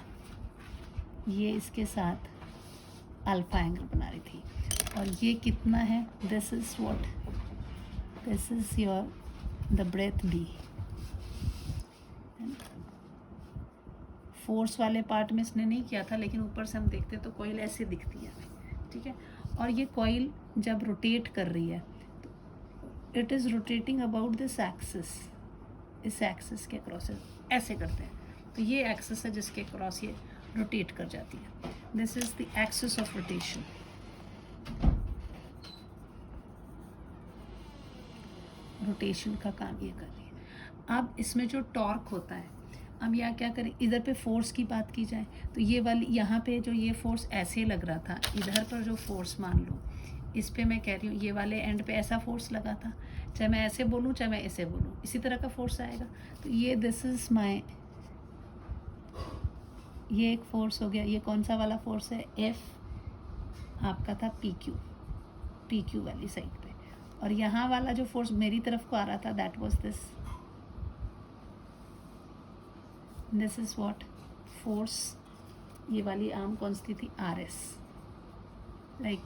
ये इसके साथ अल्फ़ा एंगल बना रही थी। और ये कितना है, this is what, this is your the breadth B. Force वाले पार्ट में इसने नहीं किया था, लेकिन ऊपर से हम देखते तो कॉइल ऐसे दिखती है, ठीक है। और ये कॉइल जब रोटेट कर रही है तो it is rotating about this axis, इस एक्सिस के क्रॉस ऐसे करते हैं, तो ये एक्सिस है जिसके क्रॉस ये रोटेट कर जाती है। This is the axis of rotation. Rotation का काम ये कर रही है। अब इसमें जो टॉर्क होता है, अब यहाँ क्या करें, इधर पे फोर्स की बात की जाए तो ये वाली यहाँ पे जो ये फोर्स ऐसे लग रहा था, इधर पर जो फोर्स मान लो, इस पे मैं कह रही हूँ ये वाले एंड पे ऐसा फोर्स लगा था, चाहे मैं ऐसे बोलूँ चाहे मैं ऐसे बोलूँ, इसी तरह का फोर्स आएगा। तो ये दिस इज़ माई, ये एक फोर्स हो गया। ये कौन सा वाला फोर्स है, एफ आपका था पी क्यू वाली साइड पे। और यहाँ वाला जो फोर्स मेरी तरफ को आ रहा था, that was this is what force, ये वाली आर्म कौन सी थी, R S, like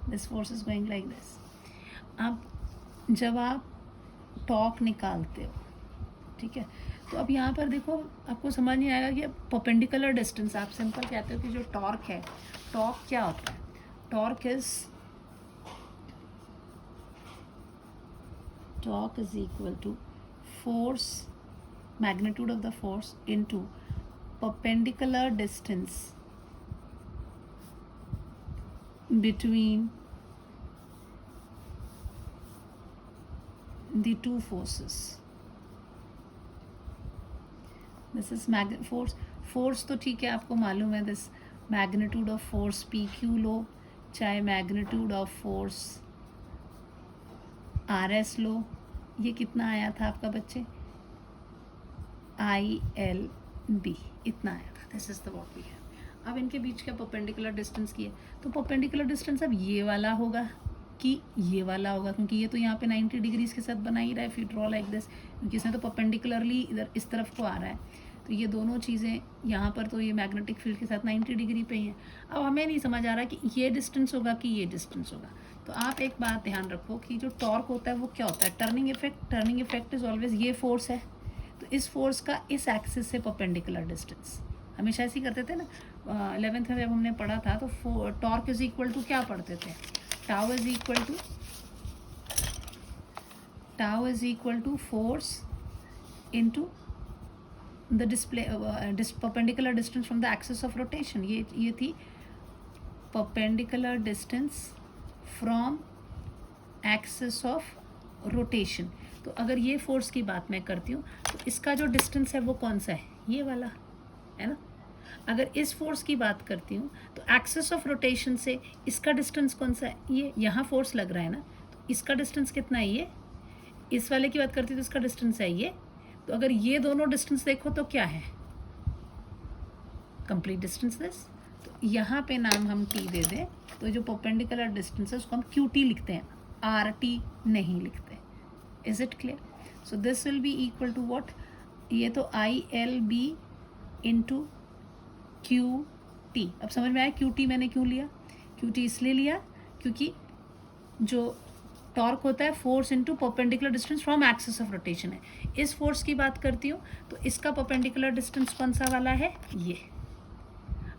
this force is going like this. अब जब आप टॉर्क निकालते हो, ठीक है, तो अब यहाँ पर देखो आपको समझ नहीं आएगा कि परपेंडिकुलर डिस्टेंस, आप सिंपल कहते हो कि जो टॉर्क है, टॉर्क क्या होता है, torque is equal to force, magnitude of the force into perpendicular distance between the two forces. This is force तो ठीक है, आपको मालूम है, this magnitude of force PQ लो, चाहे magnitude of force RS लो। ये कितना आया था आपका बच्चे, ILB, इतना आया था। This is the what we have. अब इनके बीच का परपेंडिकुलर डिस्टेंस की है, तो परपेंडिकुलर डिस्टेंस अब ये वाला होगा कि ये वाला होगा, क्योंकि ये तो यहाँ पे 90 डिग्रीज के साथ बना ही रहा है। If you draw like this, क्योंकि इसमें तो परपेंडिकुलरली इधर इस तरफ को आ रहा है, तो ये दोनों चीज़ें यहाँ पर तो ये मैग्नेटिक फील्ड के साथ 90 डिग्री पे ही है। अब हमें नहीं समझ आ रहा कि ये डिस्टेंस होगा कि ये डिस्टेंस होगा। तो आप एक बात ध्यान रखो कि जो टॉर्क होता है वो क्या होता है, टर्निंग इफेक्ट इज ऑलवेज, ये फोर्स है तो इस फोर्स का इस एक्सिस से परपेंडिकुलर डिस्टेंस, हमेशा ऐसे ही करते थे ना। 11th में जब हमने पढ़ा था तो टॉर्क इज इक्वल टू क्या पढ़ते थे, tau is equal to force into the perpendicular distance from the axis of rotation. ये थी perpendicular distance from axis of rotation. तो अगर ये फोर्स की बात मैं करती हूँ तो इसका जो डिस्टेंस है वो कौन सा है, ये वाला है ना। अगर इस फोर्स की बात करती हूँ तो एक्सिस ऑफ रोटेशन से इसका डिस्टेंस कौन सा है, ये यहाँ फोर्स लग रहा है ना, तो इसका डिस्टेंस कितना है, ये। इस वाले की बात करती हूँ तो इसका डिस्टेंस है ये। तो अगर ये दोनों डिस्टेंस देखो तो क्या है, कंप्लीट डिस्टेंस दिस। तो यहाँ पे नाम हम टी दे दें, तो जो परपेंडिकुलर डिस्टेंस है उसको हम क्यू टी लिखते हैं, आर टी नहीं लिखते। Is it clear? So this will be equal to what? ये तो ILB into QT। अब समझ में आया QT मैंने क्यों लिया, QT इसलिए लिया क्योंकि जो टॉर्क होता है force into perpendicular distance from axis of rotation है। इस फोर्स की बात करती हूँ तो इसका परपेंडिकुलर डिस्टेंस कौन सा वाला है, ये।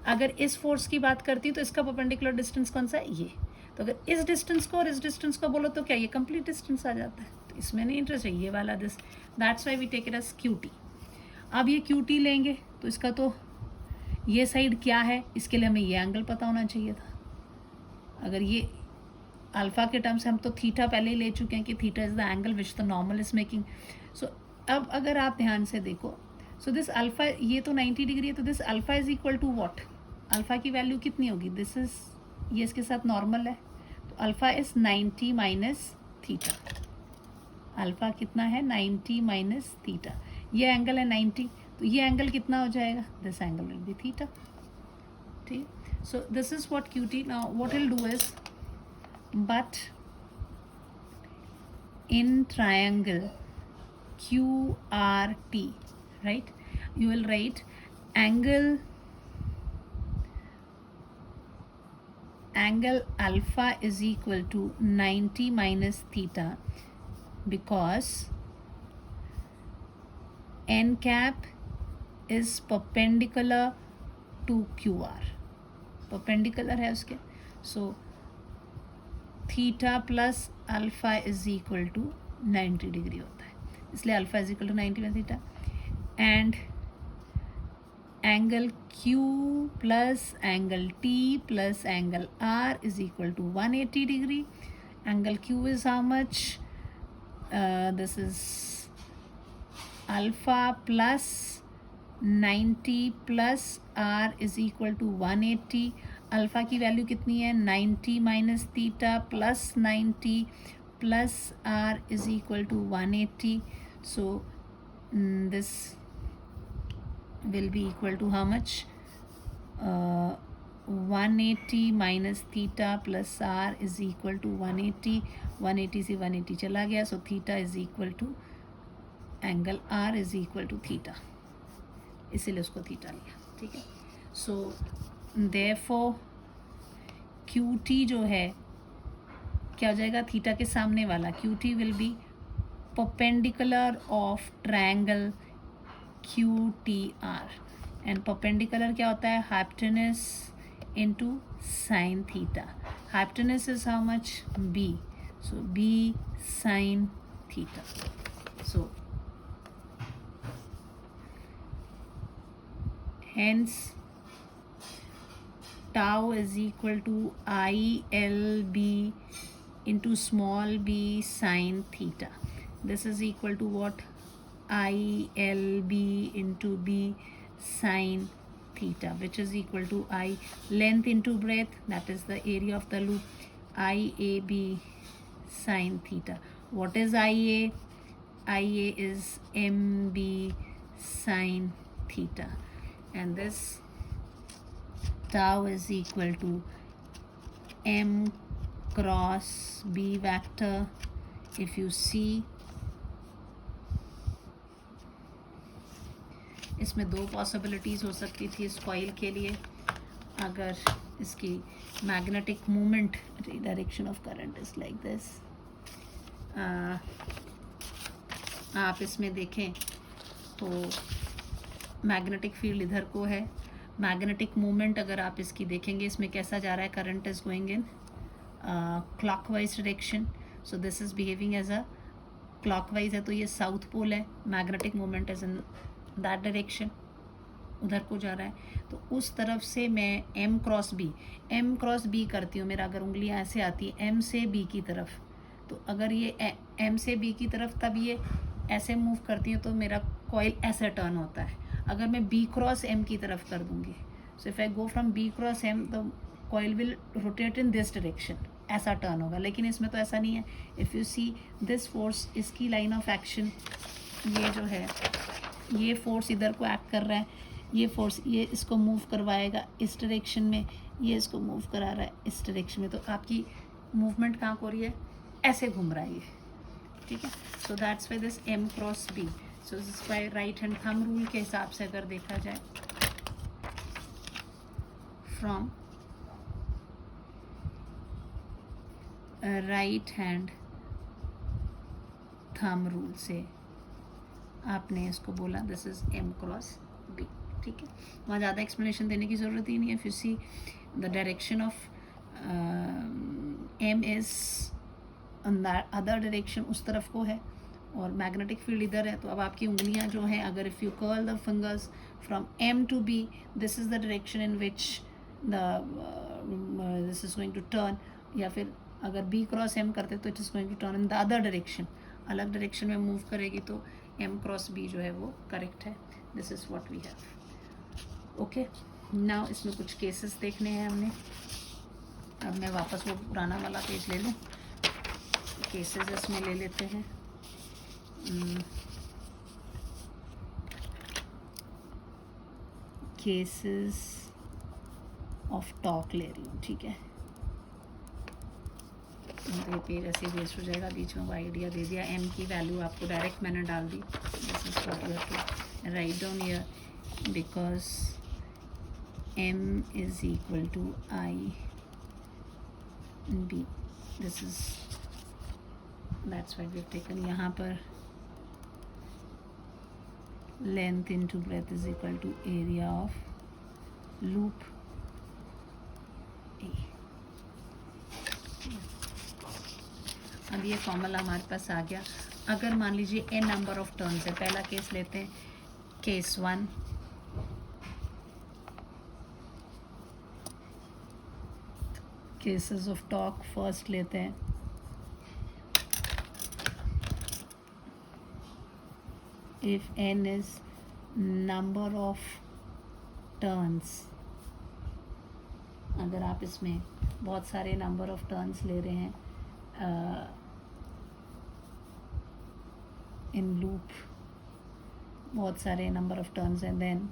अगर इस फोर्स की बात करती हूँ तो इसका परपेंडिकुलर डिस्टेंस कौन सा है, ये। तो अगर इस डिस्टेंस को और इस डिस्टेंस को बोलो तो क्या ये कंप्लीट डिस्टेंस आ जाता है। तो इसमें नहीं इंटरेस्ट है, ये वाला this, that's why we take it as QT। अब ये QT लेंगे तो इसका तो ये साइड क्या है, इसके लिए हमें ये एंगल पता होना चाहिए था. अगर ये अल्फ़ा के टर्म्स हम तो थीटा पहले ही ले चुके हैं कि theta is the angle which the normal is making. So अब अगर आप ध्यान से देखो, सो दिस अल्फ़ा, ये तो 90 डिग्री है, तो this alpha is equal to what, alpha की वैल्यू कितनी होगी, दिस इज, ये इसके साथ नॉर्मल है, तो alpha is 90 minus theta. Alpha कितना है, 90 माइनस थीटा. ये एंगल है 90, तो ये एंगल कितना हो जाएगा, this angle will be theta. ठीक. So this is what Q T. Now what will do is, but in triangle QRT, right, you will write angle alpha is equal to 90 minus theta, because n cap is perpendicular to QR, perpendicular है उसके. so theta plus alpha is equal to 90 degree होता है, इसलिए alpha is equal to 90 में theta. And angle Q plus angle T plus angle R is equal to 180 degree. Angle Q is how much, this is alpha plus 90 plus R is equal to 180. Alpha की value कितनी है, 90 minus theta plus 90 plus R is equal to 180. So this will be equal to how much, 180 minus theta plus R is equal to 180. 180 से 180 चला गया, so theta is equal to angle R is equal to theta, इसीलिए उसको theta लिया. ठीक है. So therefore Q T जो है क्या हो जाएगा, थीटा के सामने वाला Q T will be perpendicular of triangle Q T R. And perpendicular क्या होता है, hypotenuse into sine theta. Hypotenuse is how much, B, so B sine theta. So hence tau is equal to ILB into small b sin theta. This is equal to what, ILB into b sin theta, which is equal to I length into breadth, that is the area of the loop, IAB sin theta. What is IA? IA is MB sin theta, and this tau is equal to m cross b vector. If you see, इसमें दो possibilities हो सकती थी इस coil के लिए. अगर इसकी magnetic movement, direction of current is like this, आप इसमें देखें तो मैग्नेटिक फील्ड इधर को है. मैग्नेटिक मूवमेंट अगर आप इसकी देखेंगे, इसमें कैसा जा रहा है, current is going in clockwise direction. So this is behaving as a clockwise है, तो ये साउथ पोल है, magnetic movement is in that direction, उधर को जा रहा है. तो उस तरफ से मैं एम क्रॉस बी करती हूँ. मेरा अगर उंगलियाँ ऐसे आती है एम से बी की तरफ, तो अगर ये एम से बी की तरफ तब ये ऐसे मूव करती है, तो मेरा कॉइल ऐसे टर्न होता है. अगर मैं बी क्रॉस एम की तरफ कर दूंगी, so if I go from B cross M, the coil will rotate in this direction, ऐसा टर्न होगा. लेकिन इसमें तो ऐसा नहीं है. If you see this force, इसकी लाइन ऑफ एक्शन, ये जो है, ये फोर्स इधर को एक्ट कर रहा है, ये फोर्स ये इसको मूव करवाएगा इस डायरेक्शन में, ये इसको मूव करा रहा है इस डायरेक्शन में. तो आपकी मूवमेंट कहाँ हो रही है, ऐसे घूम रहा है ये. ठीक है. So that's why this M cross B. So this by right hand thumb rule के हिसाब से अगर देखा जाए, from right hand thumb rule से आपने इसको बोला this is M cross B. ठीक है. वहाँ ज़्यादा एक्सप्लेनेशन देने की ज़रूरत ही नहीं है. If you see the direction of M is on that other direction, उस तरफ को है, और मैग्नेटिक फील्ड इधर है. तो अब आपकी उंगलियां जो हैं, अगर if you curl the fingers from M to B, this is the direction in which the this is going to turn, या फिर अगर B क्रॉस M करते तो it is going to turn in the other direction, अलग direction में move करेगी तो M cross B जो है वो करेक्ट है. This is what we have. Okay, now इसमें कुछ केसेस देखने हैं हमने. अब मैं वापस वो पुराना वाला पेज ले लूँ, केसेस इसमें ले लेते हैं. केसेस ऑफ टॉक ले रही हूँ, ठीक है. ये पेज ऐसे वेस्ट हो जाएगा, बीच में वो आइडिया दे दिया. एम की वैल्यू आपको डायरेक्ट मैंने डाल दी. This is what you have to write down here, because M is equal to I B. This is that's why we have taken. यहाँ पर length into breadth is equal to area of loop A. अब ये formula हमारे पास आ गया. अगर मान लीजिए n number of turns है, पहला केस लेते हैं, case 1. Cases of talk first लेते हैं. If n is number of turns, अगर आप इसमें बहुत सारे नंबर ऑफ टर्न्स ले रहे हैं इन लूप, बहुत सारे नंबर ऑफ टर्न्स हैं, देन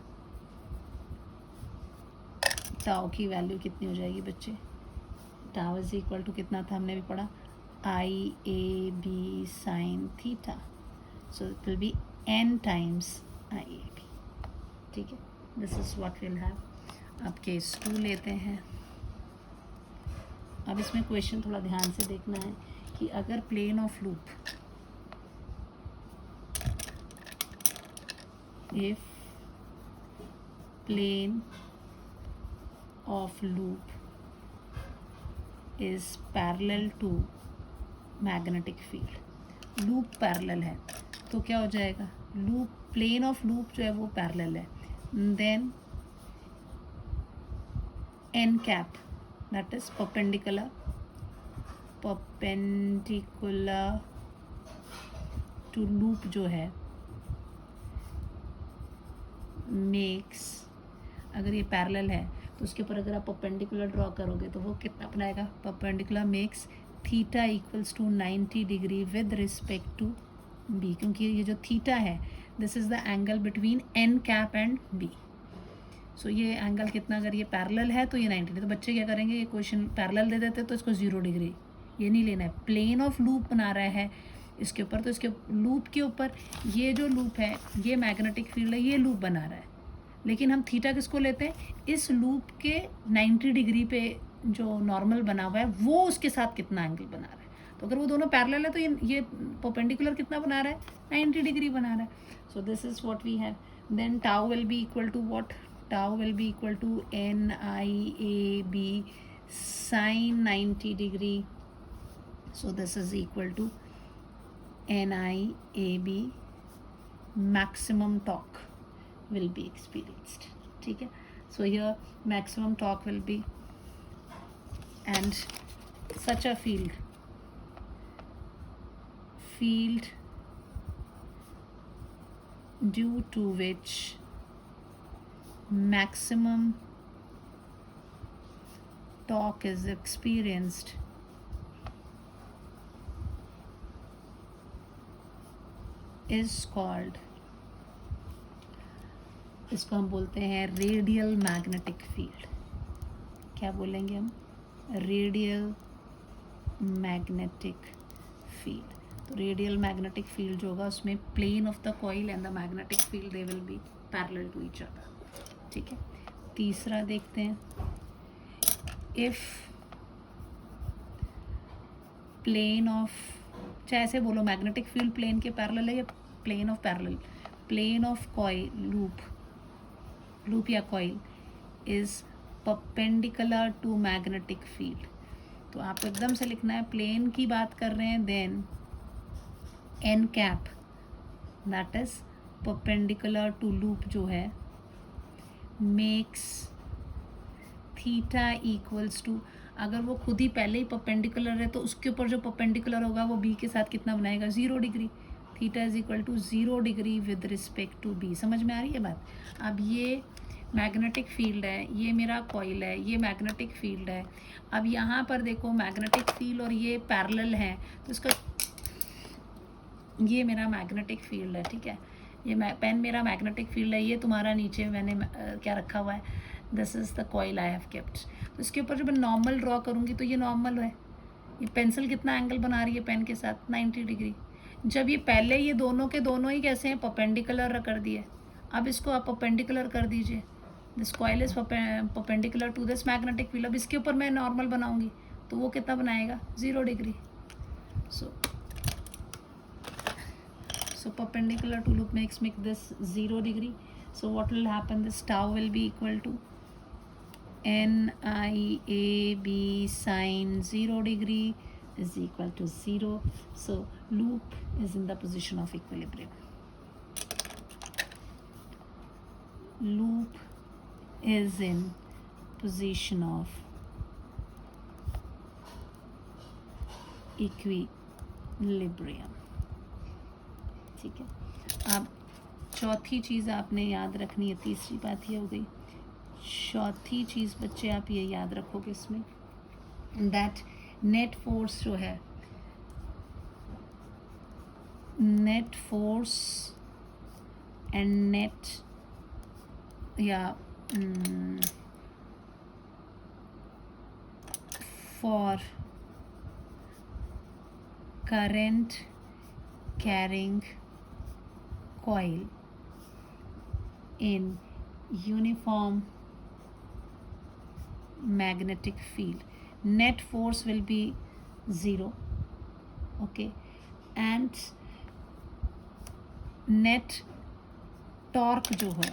टाउ की वैल्यू कितनी हो जाएगी बच्चे? टाउ इज इक्वल टू कितना था, हमने भी पढ़ा, I A B sine theta. So it will be n times I A B. ठीक है, this is what will have. अब केस 2 लेते हैं. अब इसमें क्वेश्चन थोड़ा ध्यान से देखना है कि अगर plane of loop, if plane of loop is parallel to magnetic field, loop parallel है तो क्या हो जाएगा, loop plane of loop जो है वो parallel है, then n cap that is perpendicular to loop जो है मेक्स, अगर ये पैरेलल है तो उसके ऊपर अगर आप परपेंडिकुलर ड्रॉ करोगे तो वो कितना बनाएगा, perpendicular makes theta equals to 90 degree with respect to B. क्योंकि ये जो थीटा है this is the angle between N cap and B. So ये एंगल कितना, अगर ये पैरेलल है तो ये 90 डिग्री. तो बच्चे क्या करेंगे, ये क्वेश्चन पैरेलल दे देते तो इसको 0 डिग्री, ये नहीं लेना है. प्लेन ऑफ लूप बना रहा है इसके ऊपर, तो इसके लूप के ऊपर ये जो लूप है ये मैग्नेटिक फील्ड है, ये लूप बना रहा है. लेकिन हम थीटा किसको लेते हैं, इस लूप के 90 डिग्री पे जो नॉर्मल बना हुआ है वो उसके साथ कितना एंगल बना रहा है. तो अगर वो दोनों पैरेलल है तो ये परपेंडिकुलर कितना बना रहा है, 90 डिग्री बना रहा है. So this is what we have. Then tau will be equal to what, tau will be equal to N I A B sine 90 degree. So this is equal to NIAB, maximum torque will be experienced. ठीक है, so here maximum torque will be, and such a field due to which maximum torque is experienced is called, इसको हम बोलते हैं radial magnetic field. क्या बोलेंगे हम, radial magnetic field. तो रेडियल मैग्नेटिक फील्ड जो होगा उसमें plane of the coil and the magnetic field they will be parallel to each other. ठीक है, तीसरा देखते हैं. इफ प्लेन ऑफ, चाहे ऐसे बोलो मैग्नेटिक फील्ड प्लेन के पैरेलल है या plane of parallel, plane of coil loop या coil is perpendicular to magnetic field. तो आपको एकदम से लिखना है, प्लेन की बात कर रहे हैं, then N cap that is perpendicular to loop जो है मेक्स थीटा इक्वल्स टू, अगर वो खुद ही पहले ही परपेंडिकुलर है तो उसके ऊपर जो परपेंडिकुलर होगा वो बी के साथ कितना बनाएगा, 0 degree. Theta is equal to 0 degree with respect to B. समझ में आ रही है बात? अब ये मैग्नेटिक फील्ड है, ये मेरा कॉइल है, ये मैग्नेटिक फील्ड है. अब यहाँ पर देखो मैग्नेटिक फील्ड और ये पैरेलल है, तो इसका ये मेरा मैग्नेटिक फील्ड है, ठीक है. ये पेन मेरा मैग्नेटिक फील्ड है, ये तुम्हारा नीचे मैंने क्या रखा हुआ है, this is the coil I have kept. तो इसके ऊपर जब मैं नॉर्मल ड्रॉ करूँगी तो ये नॉर्मल है. ये पेंसिल कितना एंगल बना रही है पेन के साथ, 90 डिग्री. जब ये पहले ये दोनों के दोनों ही कैसे हैं, परपेंडिकुलर कर दिए. अब इसको आप परपेंडिकुलर कर दीजिए. This coil is perpendicular to this magnetic field. अब इसके ऊपर मैं नॉर्मल बनाऊंगी तो वो कितना बनाएगा, 0 degree. So perpendicular to loop makes this 0 degree. So what will happen, this tau will be equal to NIAB sine 0 degree is equal to 0. So loop is in the position of equilibrium. Loop is in position of equilibrium. ठीक है. अब चौथी चीज़ आपने याद रखनी है, तीसरी बात ये हो गई. चौथी चीज़ बच्चे आप ये याद रखोगे इसमें, दैट नेट फोर्स जो है, नेट फोर्स एंड नेट या for current carrying coil in uniform magnetic field, net force will be 0, okay, and net torque जो है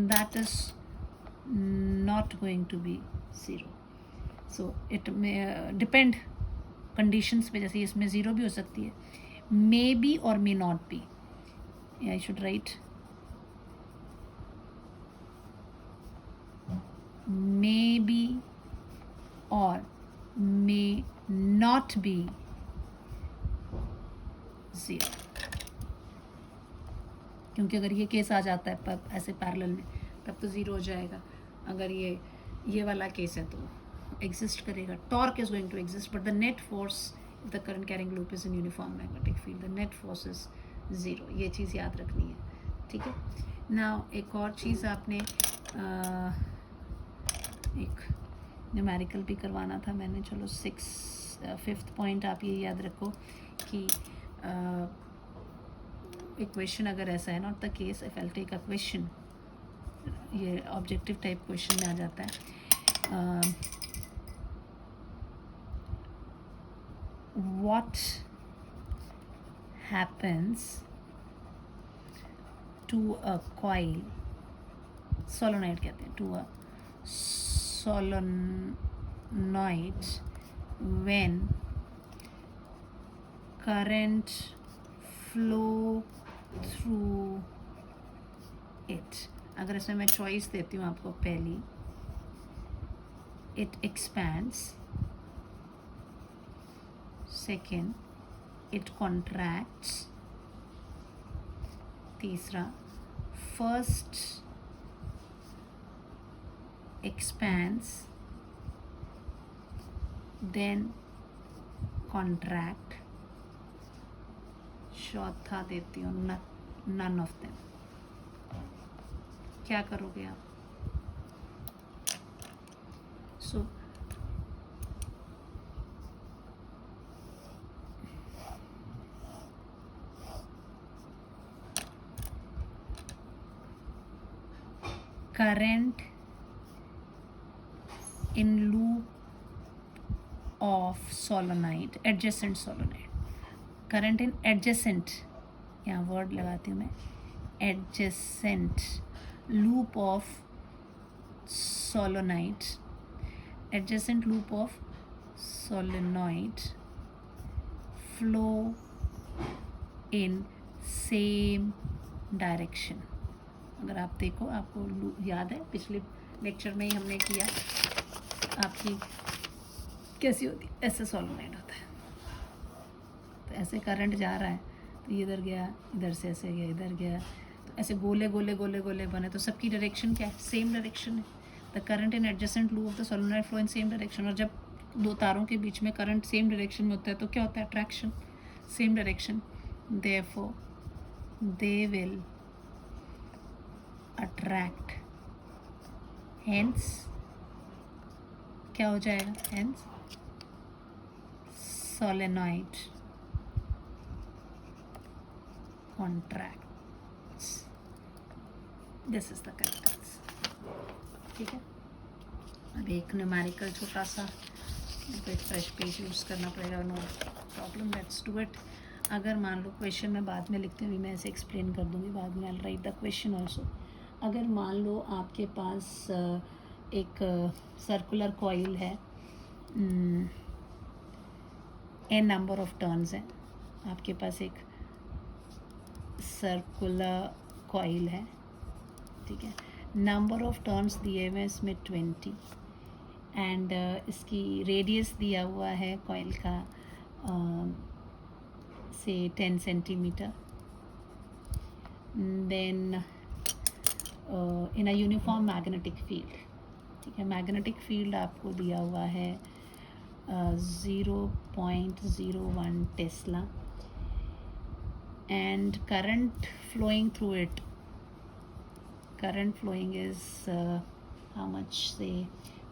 that is not going to be 0. So it may depend conditions पे, जैसे इसमें 0 भी हो सकती है, मे बी और may not be. I should write may be और मे नॉट बी 0, क्योंकि अगर ये केस आ जाता है ऐसे पैरेलल में तब तो 0 हो जाएगा. अगर ये वाला केस है तो एग्जिस्ट करेगा. Torque is going to exist, but the net force the current carrying loop is in uniform magnetic field, the net force is 0. ये चीज़ याद रखनी है, ठीक है. नाउ एक और चीज़ आपने एक न्यूमेरिकल भी करवाना था मैंने, चलो 5th पॉइंट आप ये याद रखो कि इक्वेशन अगर ऐसा है, not the case, if I take a question, ये ऑब्जेक्टिव टाइप क्वेश्चन में आ जाता है. What happens to a coil, solenoid कहते हैं, to a solenoid when current flow through it. अगर इसमें मैं चॉइस देती हूँ आपको, पहली it expands, second it contracts, तीसरा first expands then contract, चौथा देती हूँ none of them. क्या करोगे आप? So current in loop of solenoid, adjacent solenoid, current in adjacent, यहाँ word लगाती हूँ मैं, adjacent loop of solenoid, adjacent loop of solenoid flow in same direction. अगर आप देखो, आपको याद है पिछले लेक्चर में ही हमने किया, आपकी कैसी होती है, ऐसे सोलोनॉइड होता है। तो ऐसे करंट जा रहा है, तो ये इधर गया, इधर से ऐसे गया, इधर गया, तो ऐसे गोले गोले गोले गोले बने, तो सबकी डायरेक्शन क्या है, सेम डायरेक्शन है। The current in adjacent loop of the solenoid flow in same direction. और जब दो तारों के बीच में करंट सेम डायरेक्शन में होता है तो क्या होता है, attraction, same direction, therefore they will attract, hence क्या हो जाएगा, hence solenoid contracts. This is the correct answer. ठीक है, अब एक न्यूमेरिकल छोटा सा, एक फ्रेश पेज यूज़ करना पड़ेगा, no problem, let's do it. अगर मान लो क्वेश्चन मैं बाद में लिखती हूँ, मैं ऐसे एक्सप्लेन कर दूँगी बाद में, आई will right the question also. अगर मान लो आपके पास एक सर्कुलर कॉइल है, n नंबर ऑफ टर्न्स हैं, आपके पास एक सर्कुलर कॉइल है, ठीक है, नंबर ऑफ टर्न्स दिए हुए हैं इसमें 20, एंड इसकी रेडियस दिया हुआ है कॉइल का से 10 centimetre, then in a uniform magnetic field, ठीक है, मैग्नेटिक फील्ड आपको दिया हुआ है 0.01 tesla, and current flowing through it, current flowing is how much, say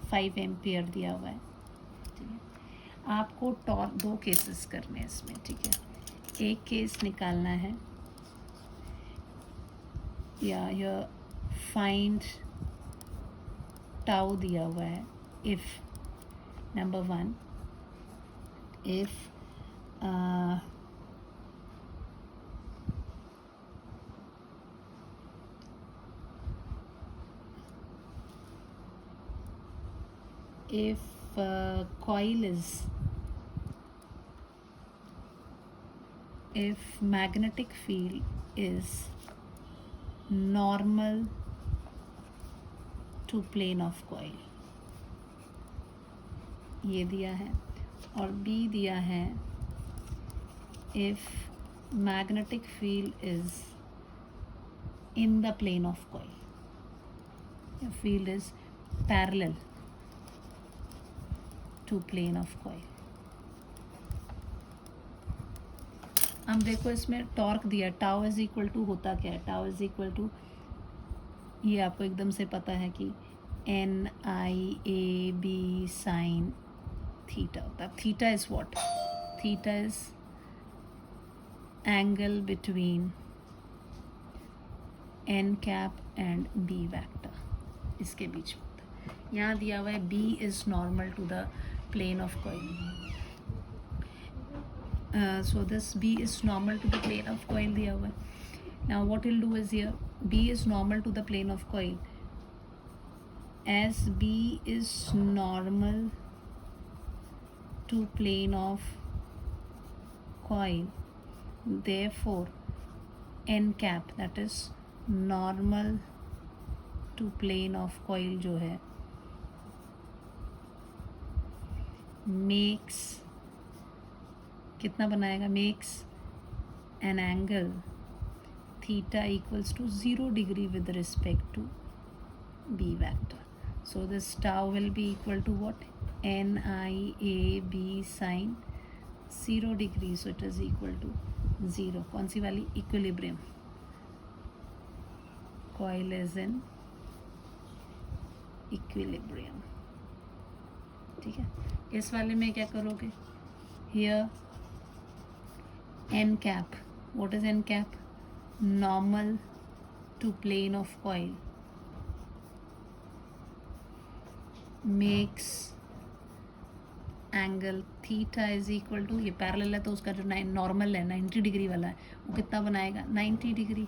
5 ampere दिया हुआ है, ठीक है। आपको टॉर्क, दो केसेस करने हैं इसमें, ठीक है, एक केस निकालना है, या यह फाइंड टाउ दिया हुआ है, if number 1, if if coil is, if magnetic field is normal to plane of coil, ये दिया है, और B दिया है if magnetic field is in the plane of coil, the field is parallel to plane of coil। अब देखो इसमें torque दिया, टाउ इज इक्वल टू, होता क्या है, टाउ इज इक्वल टू, ये आपको एकदम से पता है कि NIAB साइन थीटा होता है। Theta is what, theta is angle between N cap and B vector, इसके बीच में होता है। यहाँ दिया हुआ है B is normal to the plane of coil, so this B is normal to the plane of coil दिया हुआ है। Now what we'll do is here, B is normal to the plane of coil, as B is normal to plane of coil, therefore N cap, that is normal to plane of coil जो है, makes, कितना बनाएगा, makes an angle theta equals to 0 degree with respect to B vector. So this tau will be equal to what, NIAB sine 0 degree, so it is equal to 0। कौन सी वाली, equilibrium, coil is in equilibrium, ठीक है। इस वाले में क्या करोगे, here N cap, what is N cap, normal to plane of coil, makes angle theta is equal to, ये पैरेलल है तो उसका जो नॉर्मल है 90 डिग्री वाला है, वो कितना बनाएगा, 90 degree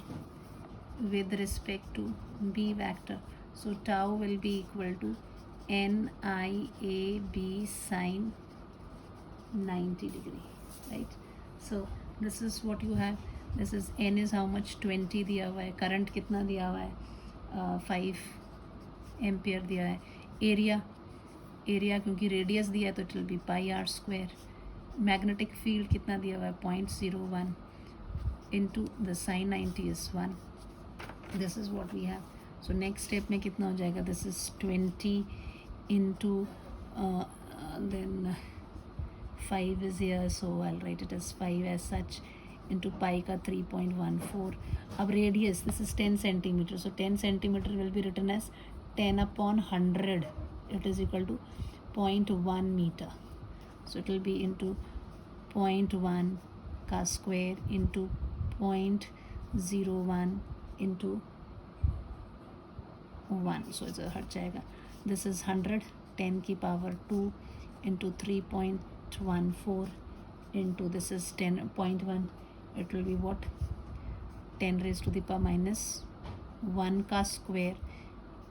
with respect to B vector, so tau will be equal to NIAB sin 90 degree, right? So this is what you have, this is n is how much 20 दिया हुआ है, करंट कितना दिया हुआ है 5 एम्पियर दिया है. एरिया क्योंकि रेडियस दिया है तो it will be pi R square. Magnetic field कितना दिया हुआ है 0.01 into the sine 90 is 1. This is what we have. So next step में कितना हो जाएगा, this is 20 into then 5 is here, so I'll write it as 5 as such into pi का 3.14. अब radius, this is 10 centimeter, so 10 centimeter will be written as 10 upon 100. It is equal to 0.1 meter. So it will be into 0.1 का square into 0.01 into 1. So it's हट जाएगा. This is 100, 10 की power 2 into 3.14 into this is 10.1. It will be what, 10 raised to the power minus 1 का square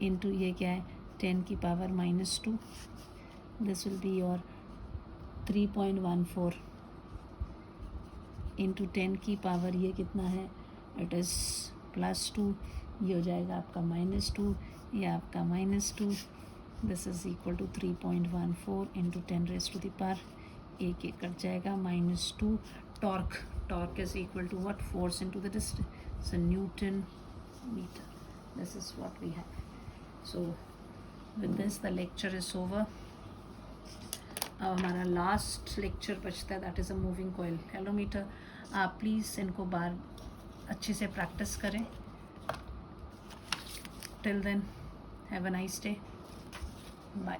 into ये क्या है 10 की power minus 2. This will be your 3.14 into 10 की power ये कितना है, it is plus 2. ये हो जाएगा आपका -2, ये आपका -2. This is equal to 3.14 into 10 raised to the power, एक कट जाएगा -2. Torque is equal to what, force into the distance, so Newton meter. This is what we have. So with this the lecture is over. अब हमारा last lecture बचता है, that is a moving coil galvanometer. आप please इनको बार अच्छे से practice करें. Till then have a nice day. Bye.